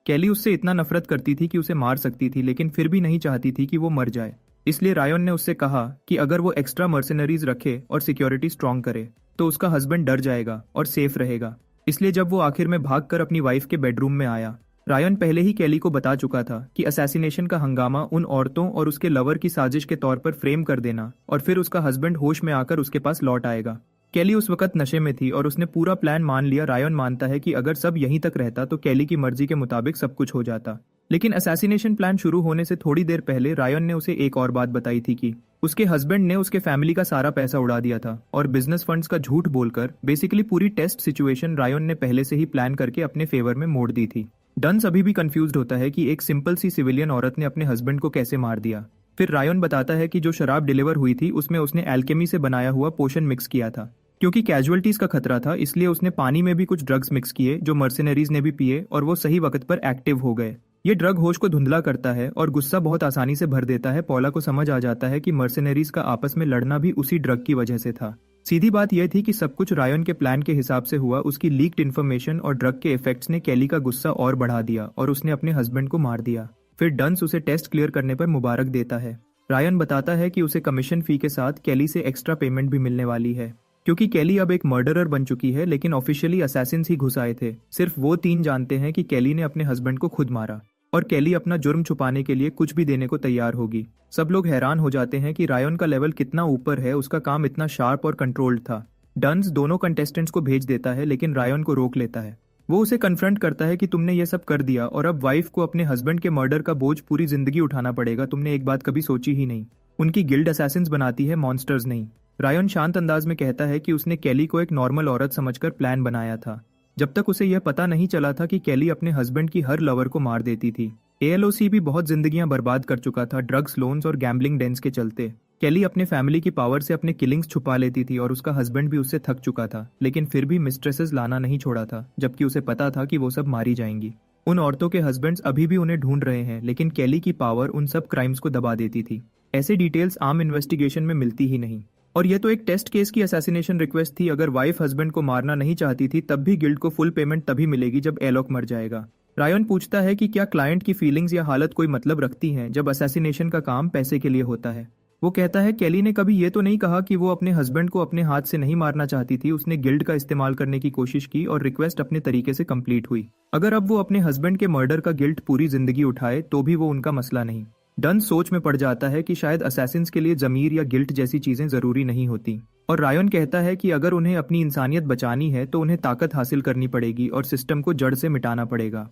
केली उससे इतना नफरत करती थी कि उसे मार सकती थी, लेकिन फिर भी नहीं चाहती थी कि वो मर जाए। इसलिए रायन ने उससे कहा कि अगर वो एक्स्ट्रा मर्सिनरीज रखे और सिक्योरिटी स्ट्रॉन्ग करे तो उसका हस्बैंड डर जाएगा और सेफ रहेगा। इसलिए जब वो आखिर में भागकर अपनी वाइफ के बेडरूम में आया, रायन पहले ही केली को बता चुका था कि असैसिनेशन का हंगामा उन औरतों और उसके लवर की साजिश के तौर पर फ्रेम कर देना और फिर उसका हस्बैंड होश में आकर उसके पास लौट आएगा। केली उस वक्त नशे में थी और उसने पूरा प्लान मान लिया। रायन मानता है कि अगर सब यहीं तक रहता तो केली की मर्जी के मुताबिक सब कुछ हो जाता, लेकिन असैसिनेशन प्लान शुरू होने से थोड़ी देर पहले रायन ने उसे एक और बात बताई थी कि उसके हस्बैंड ने उसके फैमिली का सारा पैसा उड़ा दिया था और बिजनेस फंड्स का झूठ बोलकर बेसिकली पूरी टेस्ट सिचुएशन रायन ने पहले से ही प्लान करके अपने फेवर में मोड़ दी थी। डन्स अभी भी कंफ्यूज्ड होता है कि एक सिंपल सी सिविलियन औरत ने अपने हस्बैंड को कैसे मार दिया। फिर रायन बताता है कि जो शराब डिलीवर हुई थी उसमें उसने एल्केमी से बनाया हुआ पोशन मिक्स किया था। क्योंकि कैजुअलिटीज का खतरा था, इसलिए उसने पानी में भी कुछ ड्रग्स मिक्स किए जो मर्सिनरीज ने भी पिए और वो सही वक्त पर एक्टिव हो गए। ये ड्रग होश को धुंधला करता है और गुस्सा बहुत आसानी से भर देता है। पॉला को समझ आ जाता है कि मर्सिनरीज का आपस में लड़ना भी उसी ड्रग की वजह से था। सीधी बात यह थी कि सब कुछ रायन के प्लान के हिसाब से हुआ। उसकी लीक्ड इन्फॉर्मेशन और ड्रग के इफेक्ट्स ने केली का गुस्सा और बढ़ा दिया और उसने अपने हस्बैंड को मार दिया। फिर डन्स उसे टेस्ट क्लियर करने पर मुबारक देता है। रायन बताता है कि उसे कमीशन फी के साथ केली से एक्स्ट्रा पेमेंट भी मिलने वाली है, क्योंकि केली अब एक मर्डरर बन चुकी है, लेकिन ऑफिशियली असैसिन्स ही घुस आए थे। सिर्फ वो 3 जानते हैं कि केली ने अपने हस्बैंड को खुद मारा और केली अपना जुर्म छुपाने के लिए कुछ भी देने को तैयार होगी। सब लोग हैरान हो जाते हैं कि रायन का लेवल कितना ऊपर है, उसका काम इतना शार्प और कंट्रोल्ड था। डन्स दोनों कंटेस्टेंट्स को भेज देता है, लेकिन रायन को रोक लेता है। वो उसे कन्फ्रंट करता है कि तुमने ये सब कर दिया और अब वाइफ को अपने हस्बैंड के मर्डर का बोझ पूरी जिंदगी उठाना पड़ेगा। तुमने एक बात कभी सोची ही नहीं, उनकी गिल्ड असैसिन्स बनाती है, मॉन्स्टर्स नहीं। रायन शांत अंदाज में कहता है कि उसने केली को एक नॉर्मल औरत समझकर प्लान बनाया था, जब तक उसे यह पता नहीं चला था कि केली अपने हस्बैंड की हर लवर को मार देती थी। एएलओसी भी बहुत जिंदगियां बर्बाद कर चुका था ड्रग्स, लोन्स और गैम्बलिंग डेंस के चलते। केली अपने फैमिली की पावर से अपने किलिंग्स छुपा लेती थी और उसका हस्बैंड भी उससे थक चुका था, लेकिन फिर भी मिस्ट्रेसेस लाना नहीं छोड़ा था, जबकि उसे पता था कि वो सब मारी जाएंगी। उन औरतों के हस्बैंड्स अभी भी उन्हें ढूंढ रहे हैं, लेकिन केली की पावर उन सब क्राइम्स को दबा देती थी। ऐसे डिटेल्स आम इन्वेस्टिगेशन में मिलती ही नहीं। और ये तो एक टेस्ट केस की असैसिनेशन रिक्वेस्ट थी। अगर वाइफ हस्बैंड को मारना नहीं चाहती थी तब भी गिल्ड को फुल पेमेंट तभी मिलेगी जब एलोक मर जाएगा। रायन पूछता है कि क्या क्लाइंट की फीलिंग्स या हालत कोई मतलब रखती हैं जब असैसिनेशन का काम पैसे के लिए होता है। वो कहता है केली ने कभी ये तो नहीं कहा कि वो अपने हस्बैंड को अपने हाथ से नहीं मारना चाहती थी। उसने गिल्ड का इस्तेमाल करने की कोशिश की और रिक्वेस्ट अपने तरीके से कंप्लीट हुई। अगर अब वो अपने हस्बैंड के मर्डर का गिल्ट पूरी जिंदगी उठाए तो भी वो उनका मसला नहीं। डन सोच में पड़ जाता है कि शायद असैसिन्स के लिए जमीर या गिल्ट जैसी चीजें जरूरी नहीं होती। और रायन कहता है कि अगर उन्हें अपनी इंसानियत बचानी है तो उन्हें ताकत हासिल करनी पड़ेगी और सिस्टम को जड़ से मिटाना पड़ेगा।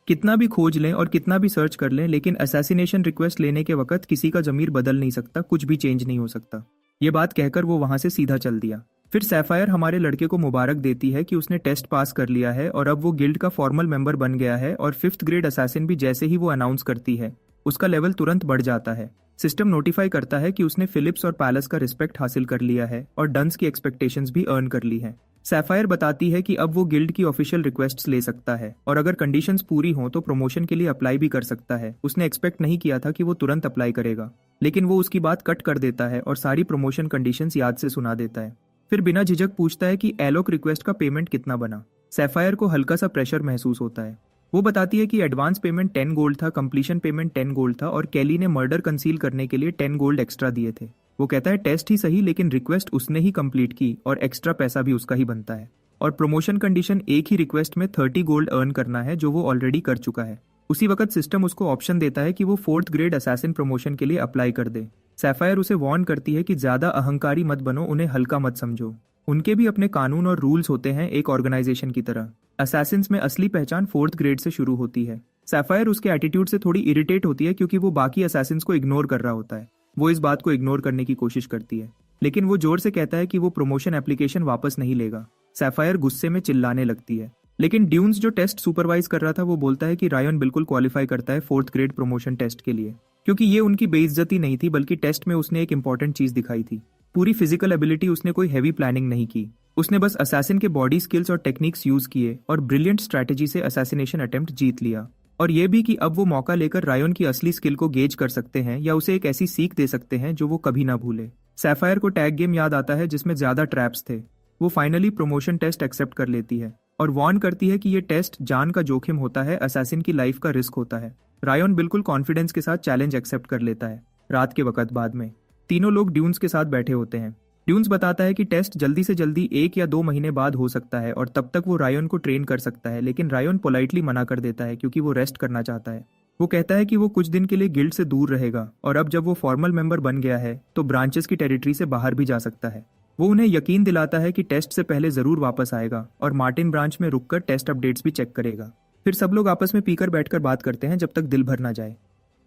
कितना भी खोज लें और कितना भी सर्च कर लें, लेकिन असैसिनेशन रिक्वेस्ट लेने के वक्त किसी का जमीर बदल नहीं सकता, कुछ भी चेंज नहीं हो सकता। ये बात कहकर वो वहां से सीधा चल दिया। फिर सैफायर हमारे लड़के को मुबारक देती है कि उसने टेस्ट पास कर लिया है और अब वो गिल्ड का फॉर्मल मेंबर बन गया है। और 5th ग्रेड असैसिन भी जैसे ही वो अनाउंस करती है उसका लेवल तुरंत बढ़ जाता है। सिस्टम नोटिफाई करता है कि उसने फिलिप्स और पैलेस का रिस्पेक्ट हासिल कर लिया है और डन्स की एक्सपेक्टेशंस भी अर्न कर ली है। सैफायर बताती है कि अब वो गिल्ड की ऑफिशियल रिक्वेस्ट्स ले सकता है और अगर कंडीशंस पूरी हों तो प्रमोशन के लिए अप्लाई भी कर सकता है। उसने एक्सपेक्ट नहीं किया था कि वो तुरंत अप्लाई करेगा, लेकिन वो उसकी बात कट कर देता है और सारी प्रमोशन कंडीशंस याद से सुना देता है। फिर बिना झिझक पूछता है कि एलोक रिक्वेस्ट का पेमेंट कितना बना। सैफायर को हल्का सा प्रेशर महसूस होता है। वो बताती है कि एडवांस पेमेंट 10 गोल्ड था, कंप्लीशन पेमेंट 10 गोल्ड था और केली ने मर्डर कंसील करने के लिए 10 गोल्ड एक्स्ट्रा दिए थे। वो कहता है टेस्ट ही सही, लेकिन रिक्वेस्ट उसने ही कंप्लीट की और एक्स्ट्रा पैसा भी उसका ही बनता है। और प्रमोशन कंडीशन एक ही रिक्वेस्ट में 30 गोल्ड अर्न करना है, जो वो ऑलरेडी कर चुका है। उसी वक्त सिस्टम उसको ऑप्शन देता है कि वो 4th ग्रेड असैसिन प्रमोशन के लिए अप्लाई कर दे। सैफायर उसे वार्न करती है कि ज्यादा अहंकारी मत बनो, उन्हें हल्का मत समझो। उनके भी अपने कानून और रूल्स होते हैं एक ऑर्गेनाइजेशन की तरह। असैसिन्स में असली पहचान 4th ग्रेड से शुरू होती है। सैफायर उसके एटीट्यूड से थोड़ी इरिटेट होती है क्योंकि वो बाकी असैसिन्स को इग्नोर कर रहा होता है। वो इस बात को इग्नोर करने की कोशिश करती है, लेकिन वो जोर से कहता है कि वो प्रमोशन एप्लीकेशन वापस नहीं लेगा। सैफायर गुस्से में चिल्लाने लगती है, लेकिन ड्यून्स जो टेस्ट सुपरवाइज कर रहा था वो बोलता है कि रायन बिल्कुल क्वालिफाई करता है 4th ग्रेड प्रमोशन टेस्ट के लिए, क्योंकि ये उनकी बेइज्जती नहीं थी बल्कि टेस्ट में उसने एक इंपॉर्टेंट चीज दिखाई थी। पूरी फिजिकल एबिलिटी, उसने कोई हैवी प्लानिंग नहीं की, उसने बस असैसिन के बॉडी स्किल्स और टेक्निक्स यूज किए और ब्रिलियंट स्ट्रैटेजी से असैसिनेशन अटेम्प्ट जीत लिया। और ये भी कि अब वो मौका लेकर रायन की असली स्किल को गेज कर सकते हैं या उसे एक ऐसी सीख दे सकते हैं जो वो कभी ना भूले। सैफायर को टैग गेम याद आता है जिसमें ज्यादा ट्रैप्स थे। वो फाइनली प्रमोशन टेस्ट एक्सेप्ट कर लेती है और वार्न करती है कि ये टेस्ट जान का जोखिम होता है, असैसिन की लाइफ का रिस्क होता है। रायन बिल्कुल कॉन्फिडेंस के साथ चैलेंज एक्सेप्ट कर लेता है। रात के वक्त बाद में तीनों लोग ड्यून्स के साथ बैठे होते हैं। ड्यून्स बताता है कि टेस्ट जल्दी से जल्दी 1 या 2 महीने बाद हो सकता है और तब तक वो रायन को ट्रेन कर सकता है, लेकिन रायन पोलाइटली मना कर देता है क्योंकि वो रेस्ट करना चाहता है। वो कहता है कि वो कुछ दिन के लिए गिल्ड से दूर रहेगा और अब जब वो फॉर्मल मेंबर बन गया है तो ब्रांचेस की टेरिटरी से बाहर भी जा सकता है। वो उन्हें यकीन दिलाता है कि टेस्ट से पहले जरूर वापस आएगा और मार्टिन ब्रांच में रुककर टेस्ट अपडेट्स भी चेक करेगा। फिर सब लोग आपस में पीकर बैठकर बात करते हैं जब तक दिल भर ना जाए।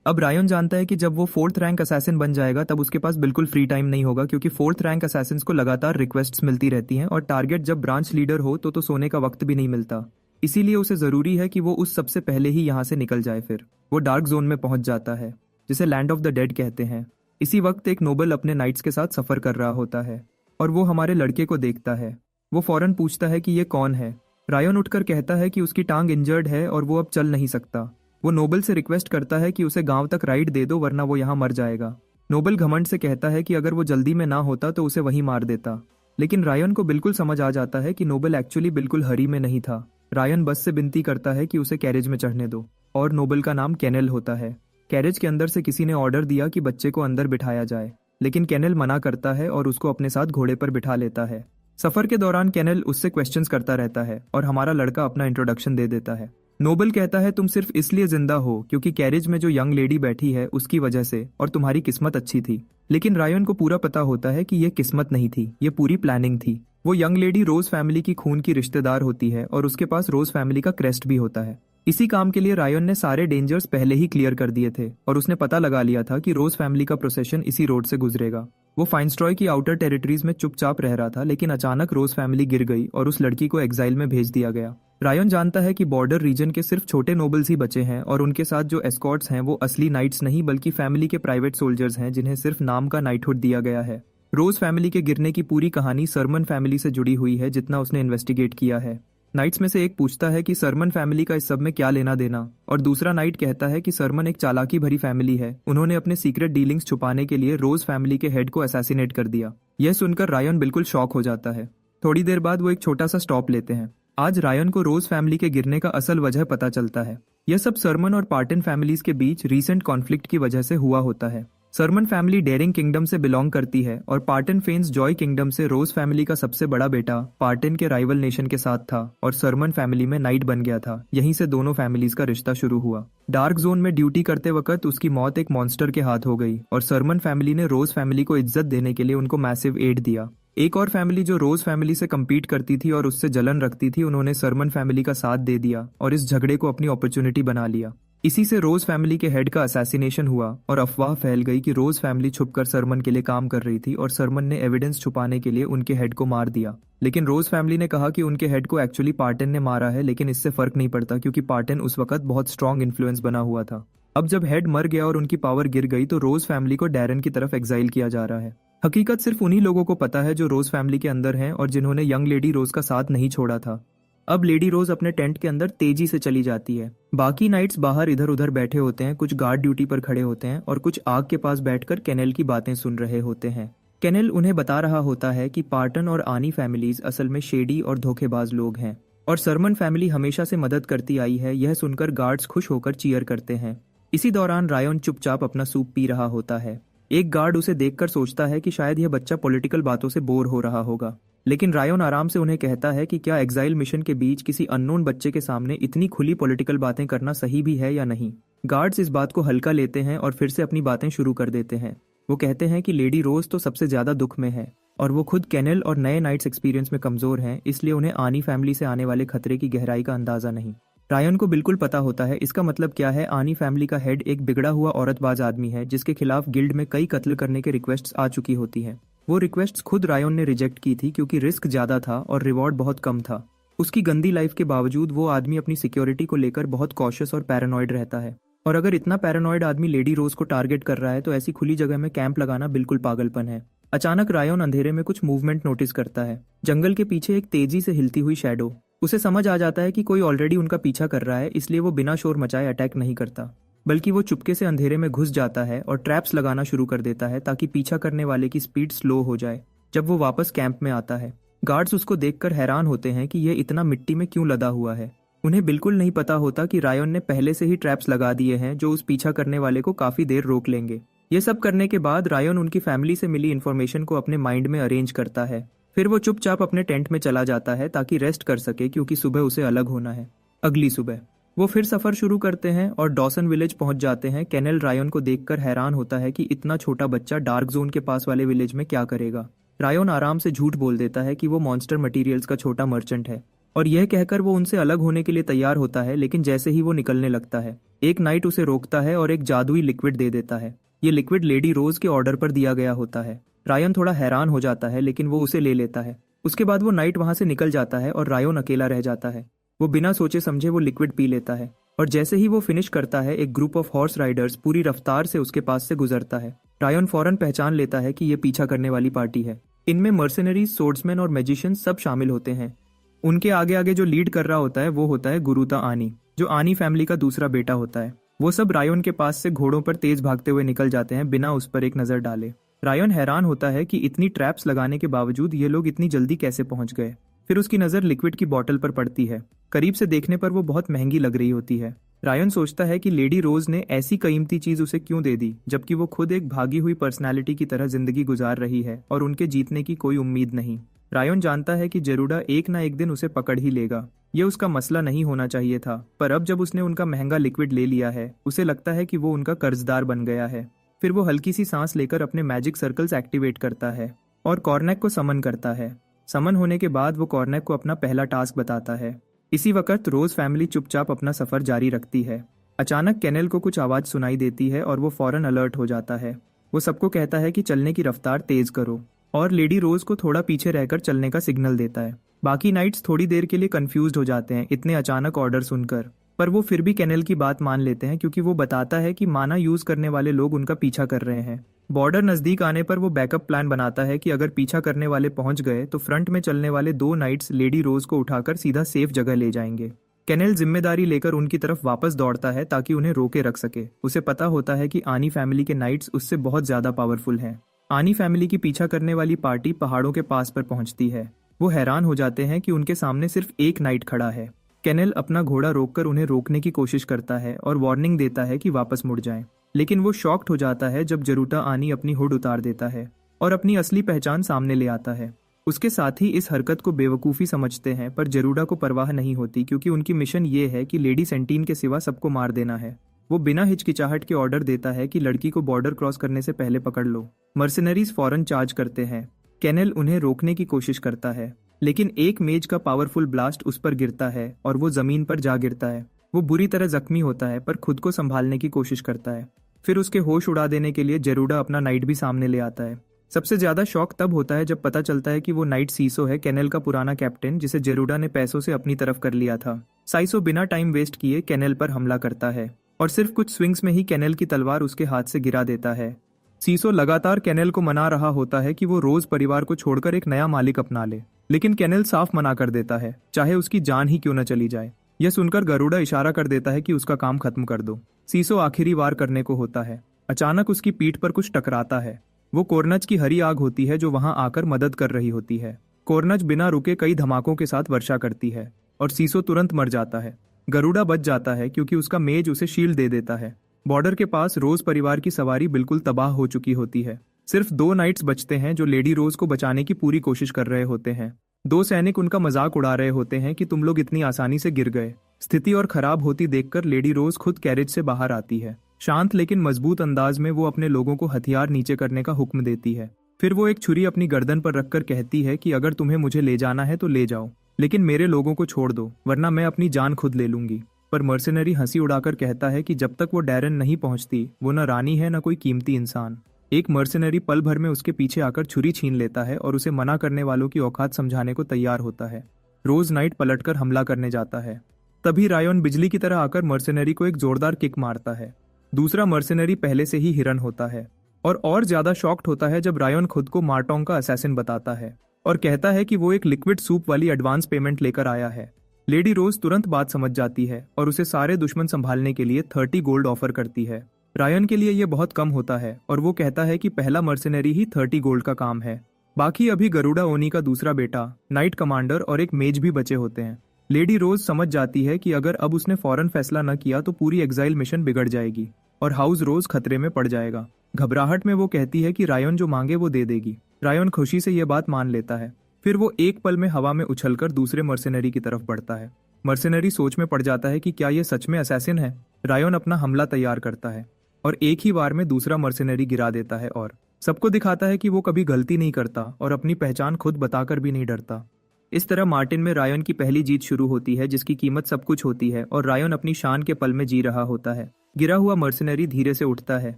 अब रायन जानता है कि जब वो 4th रैंक असैसिन बन जाएगा तब उसके पास बिल्कुल फ्री टाइम नहीं होगा, क्योंकि 4th रैंक असैसिन्स को लगातार रिक्वेस्ट्स मिलती रहती हैं और टारगेट जब ब्रांच लीडर हो तो सोने का वक्त भी नहीं मिलता। इसीलिए उसे जरूरी है कि वो उस सबसे पहले ही यहाँ से निकल जाए। फिर वो डार्क जोन में पहुंच जाता है जिसे लैंड ऑफ द डेड कहते हैं। इसी वक्त एक नोबल अपने नाइट्स के साथ सफर कर रहा होता है और वो हमारे लड़के को देखता है। वो फौरन पूछता है कि ये कौन है। रायन उठकर कहता है कि उसकी टांग इंजर्ड है और वो अब चल नहीं सकता। वो नोबल से रिक्वेस्ट करता है कि उसे गांव तक राइड दे दो वरना वो यहाँ मर जाएगा। नोबल घमंड से कहता है कि अगर वो जल्दी में ना होता तो उसे वहीं मार देता, लेकिन रायन को बिल्कुल समझ आ जाता है कि नोबल एक्चुअली बिल्कुल हरी में नहीं था। रायन बस से विनती करता है कि उसे कैरेज में चढ़ने दो और नोबल का नाम केनेल होता है। कैरेज के अंदर से किसी ने ऑर्डर दिया कि बच्चे को अंदर बिठाया जाए, लेकिन केनेल मना करता है और उसको अपने साथ घोड़े पर बिठा लेता है। सफर के दौरान केनेल उससे क्वेश्चंस करता रहता है और हमारा लड़का अपना इंट्रोडक्शन दे देता है। नोबल कहता है तुम सिर्फ इसलिए जिंदा हो क्योंकि कैरेज में जो यंग लेडी बैठी है उसकी वजह से, और तुम्हारी किस्मत अच्छी थी। लेकिन रायन को पूरा पता होता है कि यह किस्मत नहीं थी, ये पूरी प्लानिंग थी। वो यंग लेडी रोज फैमिली की खून की रिश्तेदार होती है और उसके पास रोज फैमिली का क्रेस्ट भी होता है। इसी काम के लिए रायन ने सारे डेंजर्स पहले ही क्लियर कर दिए थे और उसने पता लगा लिया था कि रोज फैमिली का प्रोसेशन इसी रोड से गुजरेगा। वो फाइनस्ट्रॉय की आउटर टेरिटरीज में चुपचाप रह रहा था, लेकिन अचानक रोज फैमिली गिर गई और उस लड़की को एग्जाइल में भेज दिया गया। रायन जानता है कि बॉर्डर रीजन के सिर्फ छोटे नोबल्स ही बचे हैं और उनके साथ जो एस्कॉर्ट्स हैं वो असली नाइट्स नहीं बल्कि फैमिली के प्राइवेट सोल्जर्स हैं जिन्हें सिर्फ नाम का नाइटहुड दिया गया है। रोज फैमिली के गिरने की पूरी कहानी सरमन फैमिली से जुड़ी हुई है जितना उसने इन्वेस्टिगेट किया है। नाइट्स में से एक पूछता है कि सरमन फैमिली का इस सब में क्या लेना देना, और दूसरा नाइट कहता है कि सरमन एक चालाकी भरी फैमिली है, उन्होंने अपने सीक्रेट डीलिंग्स छुपाने के लिए रोज फैमिली के हेड को असैसिनेट कर दिया। यह सुनकर रायन बिल्कुल शॉक हो जाता है। थोड़ी देर बाद वो एक छोटा सा स्टॉप लेते हैं। आज रायन को रोज फैमिली के गिरने का असल वजह पता चलता है। यह सब सरमन और पार्टन फैमिलीज के बीच रीसेंट कॉन्फ्लिक्ट की वजह से हुआ होता है। सरमन फैमिली डेरिंग किंगडम से बिलोंग करती है और पार्टन फेन्स जॉय किंगडम से रोज फैमिली का सबसे बड़ा बेटा पार्टन के राइवल नेशन के साथ था और सरमन फैमिली में नाइट बन गया था। यहीं से दोनों फैमिलीज का रिश्ता शुरू हुआ। डार्क जोन में ड्यूटी करते वक्त उसकी मौत एक मॉन्स्टर के हाथ हो गई और सरमन फैमिली ने रोज फैमिली को इज्जत देने के लिए उनको मैसिव एड दिया। एक और फैमिली जो रोज फैमिली से कम्पीट करती थी और उससे जलन रखती थी, उन्होंने सरमन फैमिली का साथ दे दिया और इस झगड़े को अपनी अपॉर्चुनिटी बना लिया। इसी से रोज फैमिली के हेड का असैसिनेशन हुआ और अफवाह फैल गई कि रोज फैमिली छुपकर सरमन के लिए काम कर रही थी और सरमन ने एविडेंस छुपाने के लिए उनके हेड को मार दिया। लेकिन रोज फैमिली ने कहा कि उनके हेड को एक्चुअली पार्टन ने मारा है, लेकिन इससे फर्क नहीं पड़ता क्योंकि पार्टन उस वक्त बहुत स्ट्रॉन्ग इन्फ्लुएंस बना हुआ था। अब जब हेड मर गया और उनकी पावर गिर गई तो रोज फैमिली को डैरन की तरफ एग्जाइल किया जा रहा है। हकीकत सिर्फ उन्हीं लोगों को पता है जो रोज फैमिली के अंदर हैं और जिन्होंने यंग लेडी रोज का साथ नहीं छोड़ा था। अब लेडी रोज अपने टेंट के अंदर तेजी से चली जाती है। बाकी नाइट्स बाहर इधर उधर बैठे होते हैं, कुछ गार्ड ड्यूटी पर खड़े होते हैं और कुछ आग के पास बैठकर केनेल की बातें सुन रहे होते हैं। केनेल उन्हें बता रहा होता है कि पार्टन और आनी फैमिलीज असल में शेडी और धोखेबाज लोग हैं और सरमन फैमिली हमेशा से मदद करती आई है। यह सुनकर गार्ड्स खुश होकर चीयर करते हैं। इसी दौरान रायन चुपचाप अपना सूप पी रहा होता है। एक गार्ड उसे देखकर सोचता है कि शायद यह बच्चा पॉलिटिकल बातों से बोर हो रहा होगा, लेकिन रायन आराम से उन्हें कहता है कि क्या एग्जाइल मिशन के बीच किसी अननोन बच्चे के सामने इतनी खुली पॉलिटिकल बातें करना सही भी है या नहीं। गार्ड्स इस बात को हल्का लेते हैं और फिर से अपनी बातें शुरू कर देते हैं। वो कहते हैं कि लेडी रोज तो सबसे ज्यादा दुख में है और वो खुद केनेल और नए नाइट्स एक्सपीरियंस में कमजोर हैं, इसलिए उन्हें आनी फैमिली से आने वाले खतरे की गहराई का अंदाजा नहीं। रायन को बिल्कुल पता होता है इसका मतलब क्या है। आनी फैमिली का हेड एक बिगड़ा हुआ औरतबाज आदमी है जिसके खिलाफ गिल्ड में कई कत्ल करने के रिक्वेस्ट्स आ चुकी होती हैं। वो रिक्वेस्ट्स खुद रायन ने रिजेक्ट की थी क्योंकि रिस्क ज़्यादा था और रिवॉर्ड बहुत कम था। उसकी गंदी लाइफ के बावजूद वो आदमी अपनी सिक्योरिटी को लेकर बहुत कॉशियस और पैरानॉइड रहता है। और अगर इतना पैरानॉइड आदमी लेडी रोज को टारगेट कर रहा है तो ऐसी खुली जगह में कैंप लगाना बिल्कुल पागलपन है। अचानक रायन अंधेरे में कुछ मूवमेंट नोटिस करता है। जंगल के पीछे एक तेजी से हिलती हुई शैडो। उसे समझ आ जाता है कि कोई ऑलरेडी उनका पीछा कर रहा है, इसलिए वो बिना शोर मचाए अटैक नहीं करता, बल्कि वो चुपके से अंधेरे में घुस जाता है और ट्रैप्स लगाना शुरू कर देता है ताकि पीछा करने वाले की स्पीड स्लो हो जाए। जब वो वापस कैंप में आता है, गार्ड्स उसको देखकर हैरान होते हैं कि ये इतना मिट्टी में क्यों लदा हुआ है। उन्हें बिल्कुल नहीं पता होता कि रायन ने पहले से ही ट्रैप्स लगा दिए हैं जो उस पीछा करने वाले को काफी देर रोक लेंगे। ये सब करने के बाद रायन उनकी फैमिली से मिली इन्फॉर्मेशन को अपने माइंड में अरेंज करता है। फिर वो चुपचाप अपने टेंट में चला जाता है ताकि रेस्ट कर सके क्योंकि सुबह उसे अलग होना है। अगली सुबह वो फिर सफर शुरू करते हैं और डॉसन विलेज पहुंच जाते हैं। केनेल रायन को देखकर हैरान होता है कि इतना छोटा बच्चा डार्क जोन के पास वाले विलेज में क्या करेगा। रायन आराम से झूठ बोल देता है कि वो मॉन्स्टर मटेरियल्स का छोटा मर्चेंट है और यह कहकर वो उनसे अलग होने के लिए तैयार होता है। लेकिन जैसे ही वो निकलने लगता है, एक नाइट उसे रोकता है और एक जादुई लिक्विड दे देता है। ये लिक्विड लेडी रोज के ऑर्डर पर दिया गया होता है। रायन थोड़ा हैरान हो जाता है लेकिन वो उसे ले लेता है। उसके बाद वो नाइट वहां से निकल जाता है और रायन अकेला रह जाता है। वो बिना सोचे समझे वो लिक्विड पी लेता है और जैसे ही वो फिनिश करता है, एक ग्रुप ऑफ हॉर्स राइडर्स पूरी रफ्तार से उसके पास से गुजरता है। रायन फौरन पहचान लेता है कि ये पीछा करने वाली पार्टी है। इनमें मर्सनरीज, सोर्ड्समैन और मैजिशियन सब शामिल होते हैं। उनके आगे आगे जो लीड कर रहा होता है वो होता है गुरुता आनी, जो आनी फैमिली का दूसरा बेटा होता है। वो सब रायन के पास से घोड़ों पर तेज भागते हुए निकल जाते हैं बिना उस पर एक नजर डाले। रायन हैरान होता है कि इतनी ट्रैप्स लगाने के बावजूद ये लोग इतनी जल्दी कैसे पहुंच गए। फिर उसकी नजर लिक्विड की बोतल पर पड़ती है। करीब से देखने पर वो बहुत महंगी लग रही होती है। रायन सोचता है कि लेडी रोज ने ऐसी कीमती चीज उसे क्यों दे दी, जबकि वो खुद एक भागी हुई पर्सनालिटी की तरह जिंदगी गुजार रही है और उनके जीतने की कोई उम्मीद नहीं। रायन जानता है कि जरूडा एक ना एक दिन उसे पकड़ ही लेगा। ये उसका मसला नहीं होना चाहिए था, पर अब जब उसने उनका महंगा लिक्विड ले लिया है, उसे लगता है कि वो उनका कर्जदार बन गया है। फिर वो हल्की सी सांस लेकर अपने मैजिक सर्कल्स एक्टिवेट करता है और कॉर्नेक को समन करता है। समन होने के बाद वो कॉर्नेक को अपना पहला टास्क बताता है। इसी वक्त रोज फैमिली चुपचाप अपना सफर जारी रखती है। अचानक केनेल को कुछ आवाज सुनाई देती है और वो फौरन अलर्ट हो जाता है। वो सबको कहता है कि चलने की रफ्तार तेज करो और लेडी रोज को थोड़ा पीछे रहकर चलने का सिग्नल देता है। बाकी नाइट्स थोड़ी देर के लिए कंफ्यूज्ड हो जाते हैं इतने अचानक ऑर्डर सुनकर, पर वो फिर भी केनेल की बात मान लेते हैं क्योंकि वो बताता है कि माना यूज करने वाले लोग उनका पीछा कर रहे हैं। बॉर्डर नजदीक आने पर वो बैकअप प्लान बनाता है कि अगर पीछा करने वाले पहुंच गए तो फ्रंट में चलने वाले 2 नाइट्स लेडी रोज को उठाकर सीधा सेफ जगह ले जाएंगे। केनेल जिम्मेदारी लेकर उनकी तरफ वापस दौड़ता है ताकि उन्हें रोके रख सके। उसे पता होता है कि आनी फैमिली के नाइट्स उससे बहुत ज्यादा पावरफुल हैं। आनी फैमिली की पीछा करने वाली पार्टी पहाड़ों के पास पर पहुंचती है। वो हैरान हो जाते हैं कि उनके सामने सिर्फ एक नाइट खड़ा है। केनेल अपना घोड़ा रोककर उन्हें रोकने की कोशिश करता है और वार्निंग देता है कि वापस मुड़ जाएं। लेकिन वो शॉक्ड हो जाता है जब जरूटा आनी अपनी हुड उतार देता है और अपनी असली पहचान सामने ले आता है। उसके साथ ही इस हरकत को बेवकूफ़ी समझते हैं, पर जरूडा को परवाह नहीं होती क्योंकि उनकी मिशन ये है कि लेडी सेंटीन के सिवा सबको मार देना है। वो बिना हिचकिचाहट के ऑर्डर देता है कि लड़की को बॉर्डर क्रॉस करने से पहले पकड़ लो। मर्सिनरीज फौरन चार्ज करते हैं। केनेल उन्हें रोकने की कोशिश करता है, लेकिन एक मेज का पावरफुल ब्लास्ट उस पर गिरता है और वो जमीन पर जा गिरता है। वो बुरी तरह जख्मी होता है पर खुद को संभालने की कोशिश करता है। फिर उसके होश उड़ा देने के लिए जरूडा अपना नाइट भी सामने ले आता है। सबसे ज्यादा शौक तब होता है जब पता चलता है कि वो नाइट सीसो है, केनेल का पुराना कैप्टन जिसे जरूडा ने पैसों से अपनी तरफ कर लिया था। साइसो बिना टाइम वेस्ट किए केनेल पर हमला करता है और सिर्फ कुछ स्विंग्स में ही केनेल की तलवार उसके हाथ से गिरा देता है। सीसो लगातार केनेल को मना रहा होता है कि वो रोज परिवार को छोड़कर एक नया मालिक अपना ले, लेकिन केनेल साफ मना कर देता है, चाहे उसकी जान ही क्यों न चली जाए। यह सुनकर गरुड़ा इशारा कर देता है कि उसका काम खत्म कर दो। सीसो आखिरी वार करने को होता है। अचानक उसकी पीठ पर कुछ टकराता है। वो कोर्नज की हरी आग होती है जो वहां आकर मदद कर रही होती है। कोर्नज बिना रुके कई धमाकों के साथ वर्षा करती है और सीसो तुरंत मर जाता है। गरुड़ा बच जाता है क्योंकि उसका मेज उसे शील्ड दे देता है। बॉर्डर के पास रोज परिवार की सवारी बिल्कुल तबाह हो चुकी होती है। सिर्फ 2 नाइट्स बचते हैं जो लेडी रोज को बचाने की पूरी कोशिश कर रहे होते हैं। 2 सैनिक उनका मजाक उड़ा रहे होते हैं कि तुम लोग इतनी आसानी से गिर गए। स्थिति और खराब होती देखकर लेडी रोज खुद कैरेज से बाहर आती है। शांत लेकिन मजबूत अंदाज में वो अपने लोगों को हथियार नीचे करने का हुक्म देती है। फिर वो एक छुरी अपनी गर्दन पर रखकर कहती है कि अगर तुम्हें मुझे ले जाना है तो ले जाओ, लेकिन मेरे लोगों को छोड़ दो, वरना मैं अपनी जान खुद ले लूंगी। पर मर्सिनरी हंसी उड़ाकर कहता है कि जब तक वो डैरन नहीं पहुंचती वो न रानी है न कोई कीमती इंसान। एक मर्सिनरी पल भर में उसके पीछे आकर छुरी छीन लेता है और उसे मना करने वालों की औकात समझाने को तैयार होता है। रोज नाइट पलटकर हमला करने जाता है। तभी रायन बिजली की तरह आकर मर्सिनरी को एक जोरदार किक मारता है। दूसरा मर्सिनरी पहले से ही हिरन होता है और ज्यादा शॉक्ड होता है जब रायन खुद को मार्टोंग का असैसिन बताता है और कहता है कि वो एक लिक्विड सूप वाली एडवांस पेमेंट लेकर आया है। लेडी रोज तुरंत बात समझ जाती है और उसे सारे दुश्मन संभालने के लिए 30 गोल्ड ऑफर करती है। रायन के लिए यह बहुत कम होता है और वो कहता है कि पहला मर्सिनरी ही 30 गोल्ड का काम है। बाकी अभी गरुड़ा ओनी का दूसरा बेटा, नाइट कमांडर और एक मेज भी बचे होते हैं। लेडी रोज समझ जाती है कि अगर अब उसने फौरन फैसला न किया तो पूरी एग्जाइल मिशन बिगड़ जाएगी और हाउस रोज खतरे में पड़ जाएगा। घबराहट में वो कहती है कि रायन जो मांगे वो दे देगी। रायन खुशी से यह बात मान लेता है। फिर वो एक पल में हवा में उछलकर दूसरे मर्सिनरी की तरफ बढ़ता है। मर्सिनरी सोच में पड़ जाता है कि क्या ये सच में असैसिन है। रायन अपना हमला तैयार करता है और एक ही बार में दूसरा मर्सिनरी गिरा देता है और सबको दिखाता है कि वो कभी गलती नहीं करता और अपनी पहचान खुद बताकर भी नहीं डरता। इस तरह मार्टिन में रायन की पहली जीत शुरू होती है जिसकी कीमत सब कुछ होती है और रायन अपनी शान के पल में जी रहा होता है। गिरा हुआ मर्सिनरी धीरे से उठता है,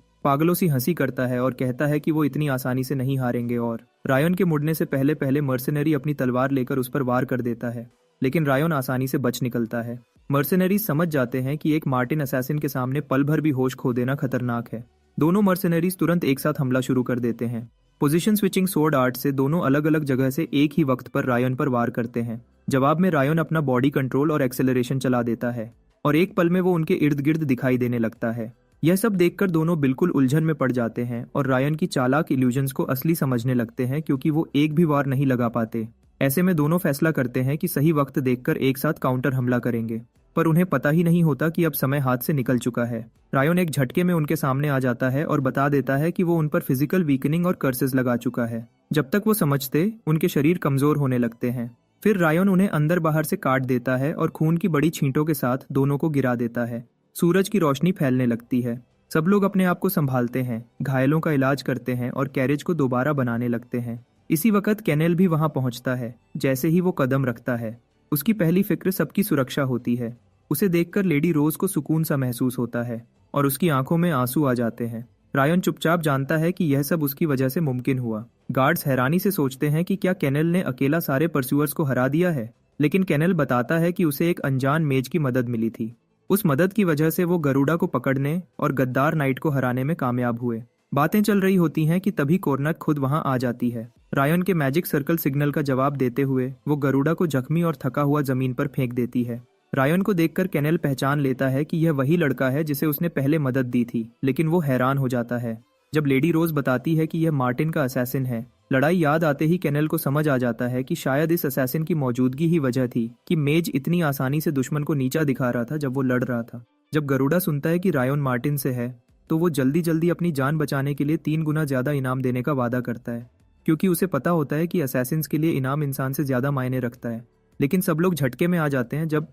पागलों सी हंसी करता है और कहता है कि वो इतनी आसानी से नहीं हारेंगे और रायन के मुड़ने से पहले पहले मर्सिनरी अपनी तलवार लेकर उस पर वार कर देता है, लेकिन रायन आसानी से बच निकलता है। मर्सिनरी समझ जाते हैं कि एक मार्टिन असैसिन के सामने पल भर भी होश खो देना खतरनाक है। दोनों मर्सिनरीज तुरंत एक साथ हमला शुरू कर देते हैं। पोजीशन स्विचिंग स्वॉर्ड आर्ट से दोनों अलग अलग जगह से एक ही वक्त पर रायन पर वार करते हैं। जवाब में रायन अपना बॉडी कंट्रोल और एक्सेलरेशन चला देता है और एक पल में वो उनके इर्द गिर्द दिखाई देने लगता है। यह सब देखकर दोनों बिल्कुल उलझन में पड़ जाते हैं और रायन की चालाक इल्यूजन्स को असली समझने लगते हैं क्योंकि वो एक भी वार नहीं लगा पाते। ऐसे में दोनों फैसला करते हैं कि सही वक्त देखकर एक साथ काउंटर हमला करेंगे, पर उन्हें पता ही नहीं होता कि अब समय हाथ से निकल चुका है। रायन एक झटके में उनके सामने आ जाता है और बता देता है कि वो उन पर फिजिकल वीकनिंग और कर्सेस लगा चुका है। जब तक वो समझते उनके शरीर कमजोर होने लगते हैं। फिर रायन उन्हें अंदर बाहर से काट देता है और खून की बड़ी छींटों के साथ दोनों को गिरा देता है। सूरज की रोशनी फैलने लगती है। सब लोग अपने आप को संभालते हैं, घायलों का इलाज करते हैं और कैरेज को दोबारा बनाने लगते हैं। इसी वक्त केनेल भी वहां पहुंचता है। जैसे ही वो कदम रखता है उसकी पहली फिक्र सबकी सुरक्षा होती है। उसे देखकर लेडी रोज को सुकून सा महसूस होता है और उसकी आंखों में आंसू आ जाते हैं। रायन चुपचाप जानता है कि यह सब उसकी वजह से मुमकिन हुआ। गार्ड्स हैरानी से सोचते हैं कि क्या केनेल ने अकेला सारे परस्यूअर्स को हरा दिया है, लेकिन केनेल बताता है कि उसे एक अनजान मेज की मदद मिली थी। उस मदद की वजह से वो गरुड़ा को पकड़ने और गद्दार नाइट को हराने में कामयाब हुए। बातें चल रही होती हैं कि तभी कोरनक खुद वहां आ जाती है। रायन के मैजिक सर्कल सिग्नल का जवाब देते हुए वो गरुड़ा को जख्मी और थका हुआ जमीन पर फेंक देती है। रायन को देखकर केनेल पहचान लेता है कि यह वही लड़का है जिसे उसने पहले मदद दी थी, लेकिन वो हैरान हो जाता है जब लेडी रोज बताती है कि यह मार्टिन का असैसिन है। लड़ाई याद आते ही केनेल को समझ आ जाता है कि शायद इस असैसिन की मौजूदगी ही वजह थी कि मेज इतनी आसानी से दुश्मन को नीचा दिखा रहा था जब वो लड़ रहा था। जब गरुड़ा सुनता है कि रायन मार्टिन से है तो वो जल्दी जल्दी अपनी जान बचाने के लिए 3 गुना ज्यादा इनाम देने का वादा करता है, क्योंकि उसे पता होता है कि असैसिन्स के लिए इनाम इंसान से ज्यादा मायने रखता है। लेकिन सब लोग झटके में आ जाते हैं जब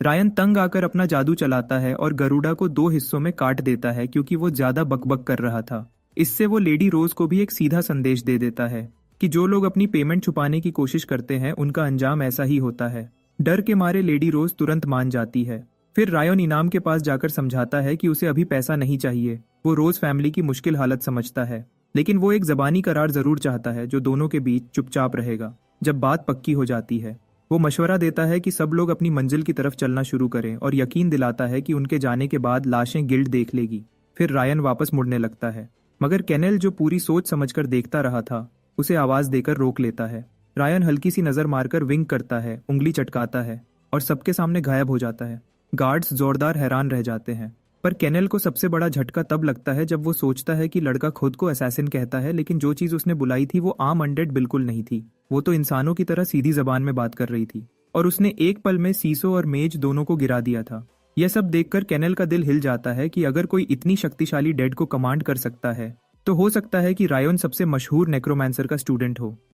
रायन तंग आकर अपना जादू चलाता है और गरुड़ा को 2 हिस्सों में काट देता है क्योंकि वो ज्यादा बकबक कर रहा था। इससे वो लेडी रोज को भी एक सीधा संदेश दे देता है कि जो लोग अपनी पेमेंट छुपाने की कोशिश करते हैं उनका अंजाम ऐसा ही होता है। डर के मारे लेडी रोज तुरंत मान जाती है। फिर रायन इनाम के पास जाकर समझाता है कि उसे अभी पैसा नहीं चाहिए। वो रोज फैमिली की मुश्किल हालत समझता है, लेकिन वो एक जबानी करार जरूर चाहता है जो दोनों के बीच चुपचाप रहेगा। जब बात पक्की हो जाती है वो मशवरा देता है कि सब लोग अपनी मंजिल की तरफ चलना शुरू करें और यकीन दिलाता है कि उनके जाने के बाद लाशें गिल्ड देख लेगी। फिर रायन वापस मुड़ने लगता है, मगर केनेल जो पूरी सोच समझकर देखता रहा था उसे आवाज देकर रोक लेता है। रायन हल्की सी नजर मारकर विंक करता है, उंगली चटकाता है और सबके सामने गायब हो जाता है। गार्ड्स जोरदार हैरान रह जाते हैं, पर केनेल को सबसे बड़ा झटका तब लगता है जब वो सोचता है कि लड़का खुद को असैसिन कहता है, लेकिन जो चीज उसने बुलाई थी वो आम अनडेड बिल्कुल नहीं थी। वो तो इंसानों की तरह सीधी जबान में बात कर रही थी और उसने एक पल में सीसो और मेज दोनों को गिरा दिया था। यह सब देखकर केनेल का दिल हिल जाता है कि अगर कोई इतनी शक्तिशाली डेड को कमांड कर सकता है तो हो सकता है कि रायन सबसे मशहूर नेक्रोमांसर का स्टूडेंट हो।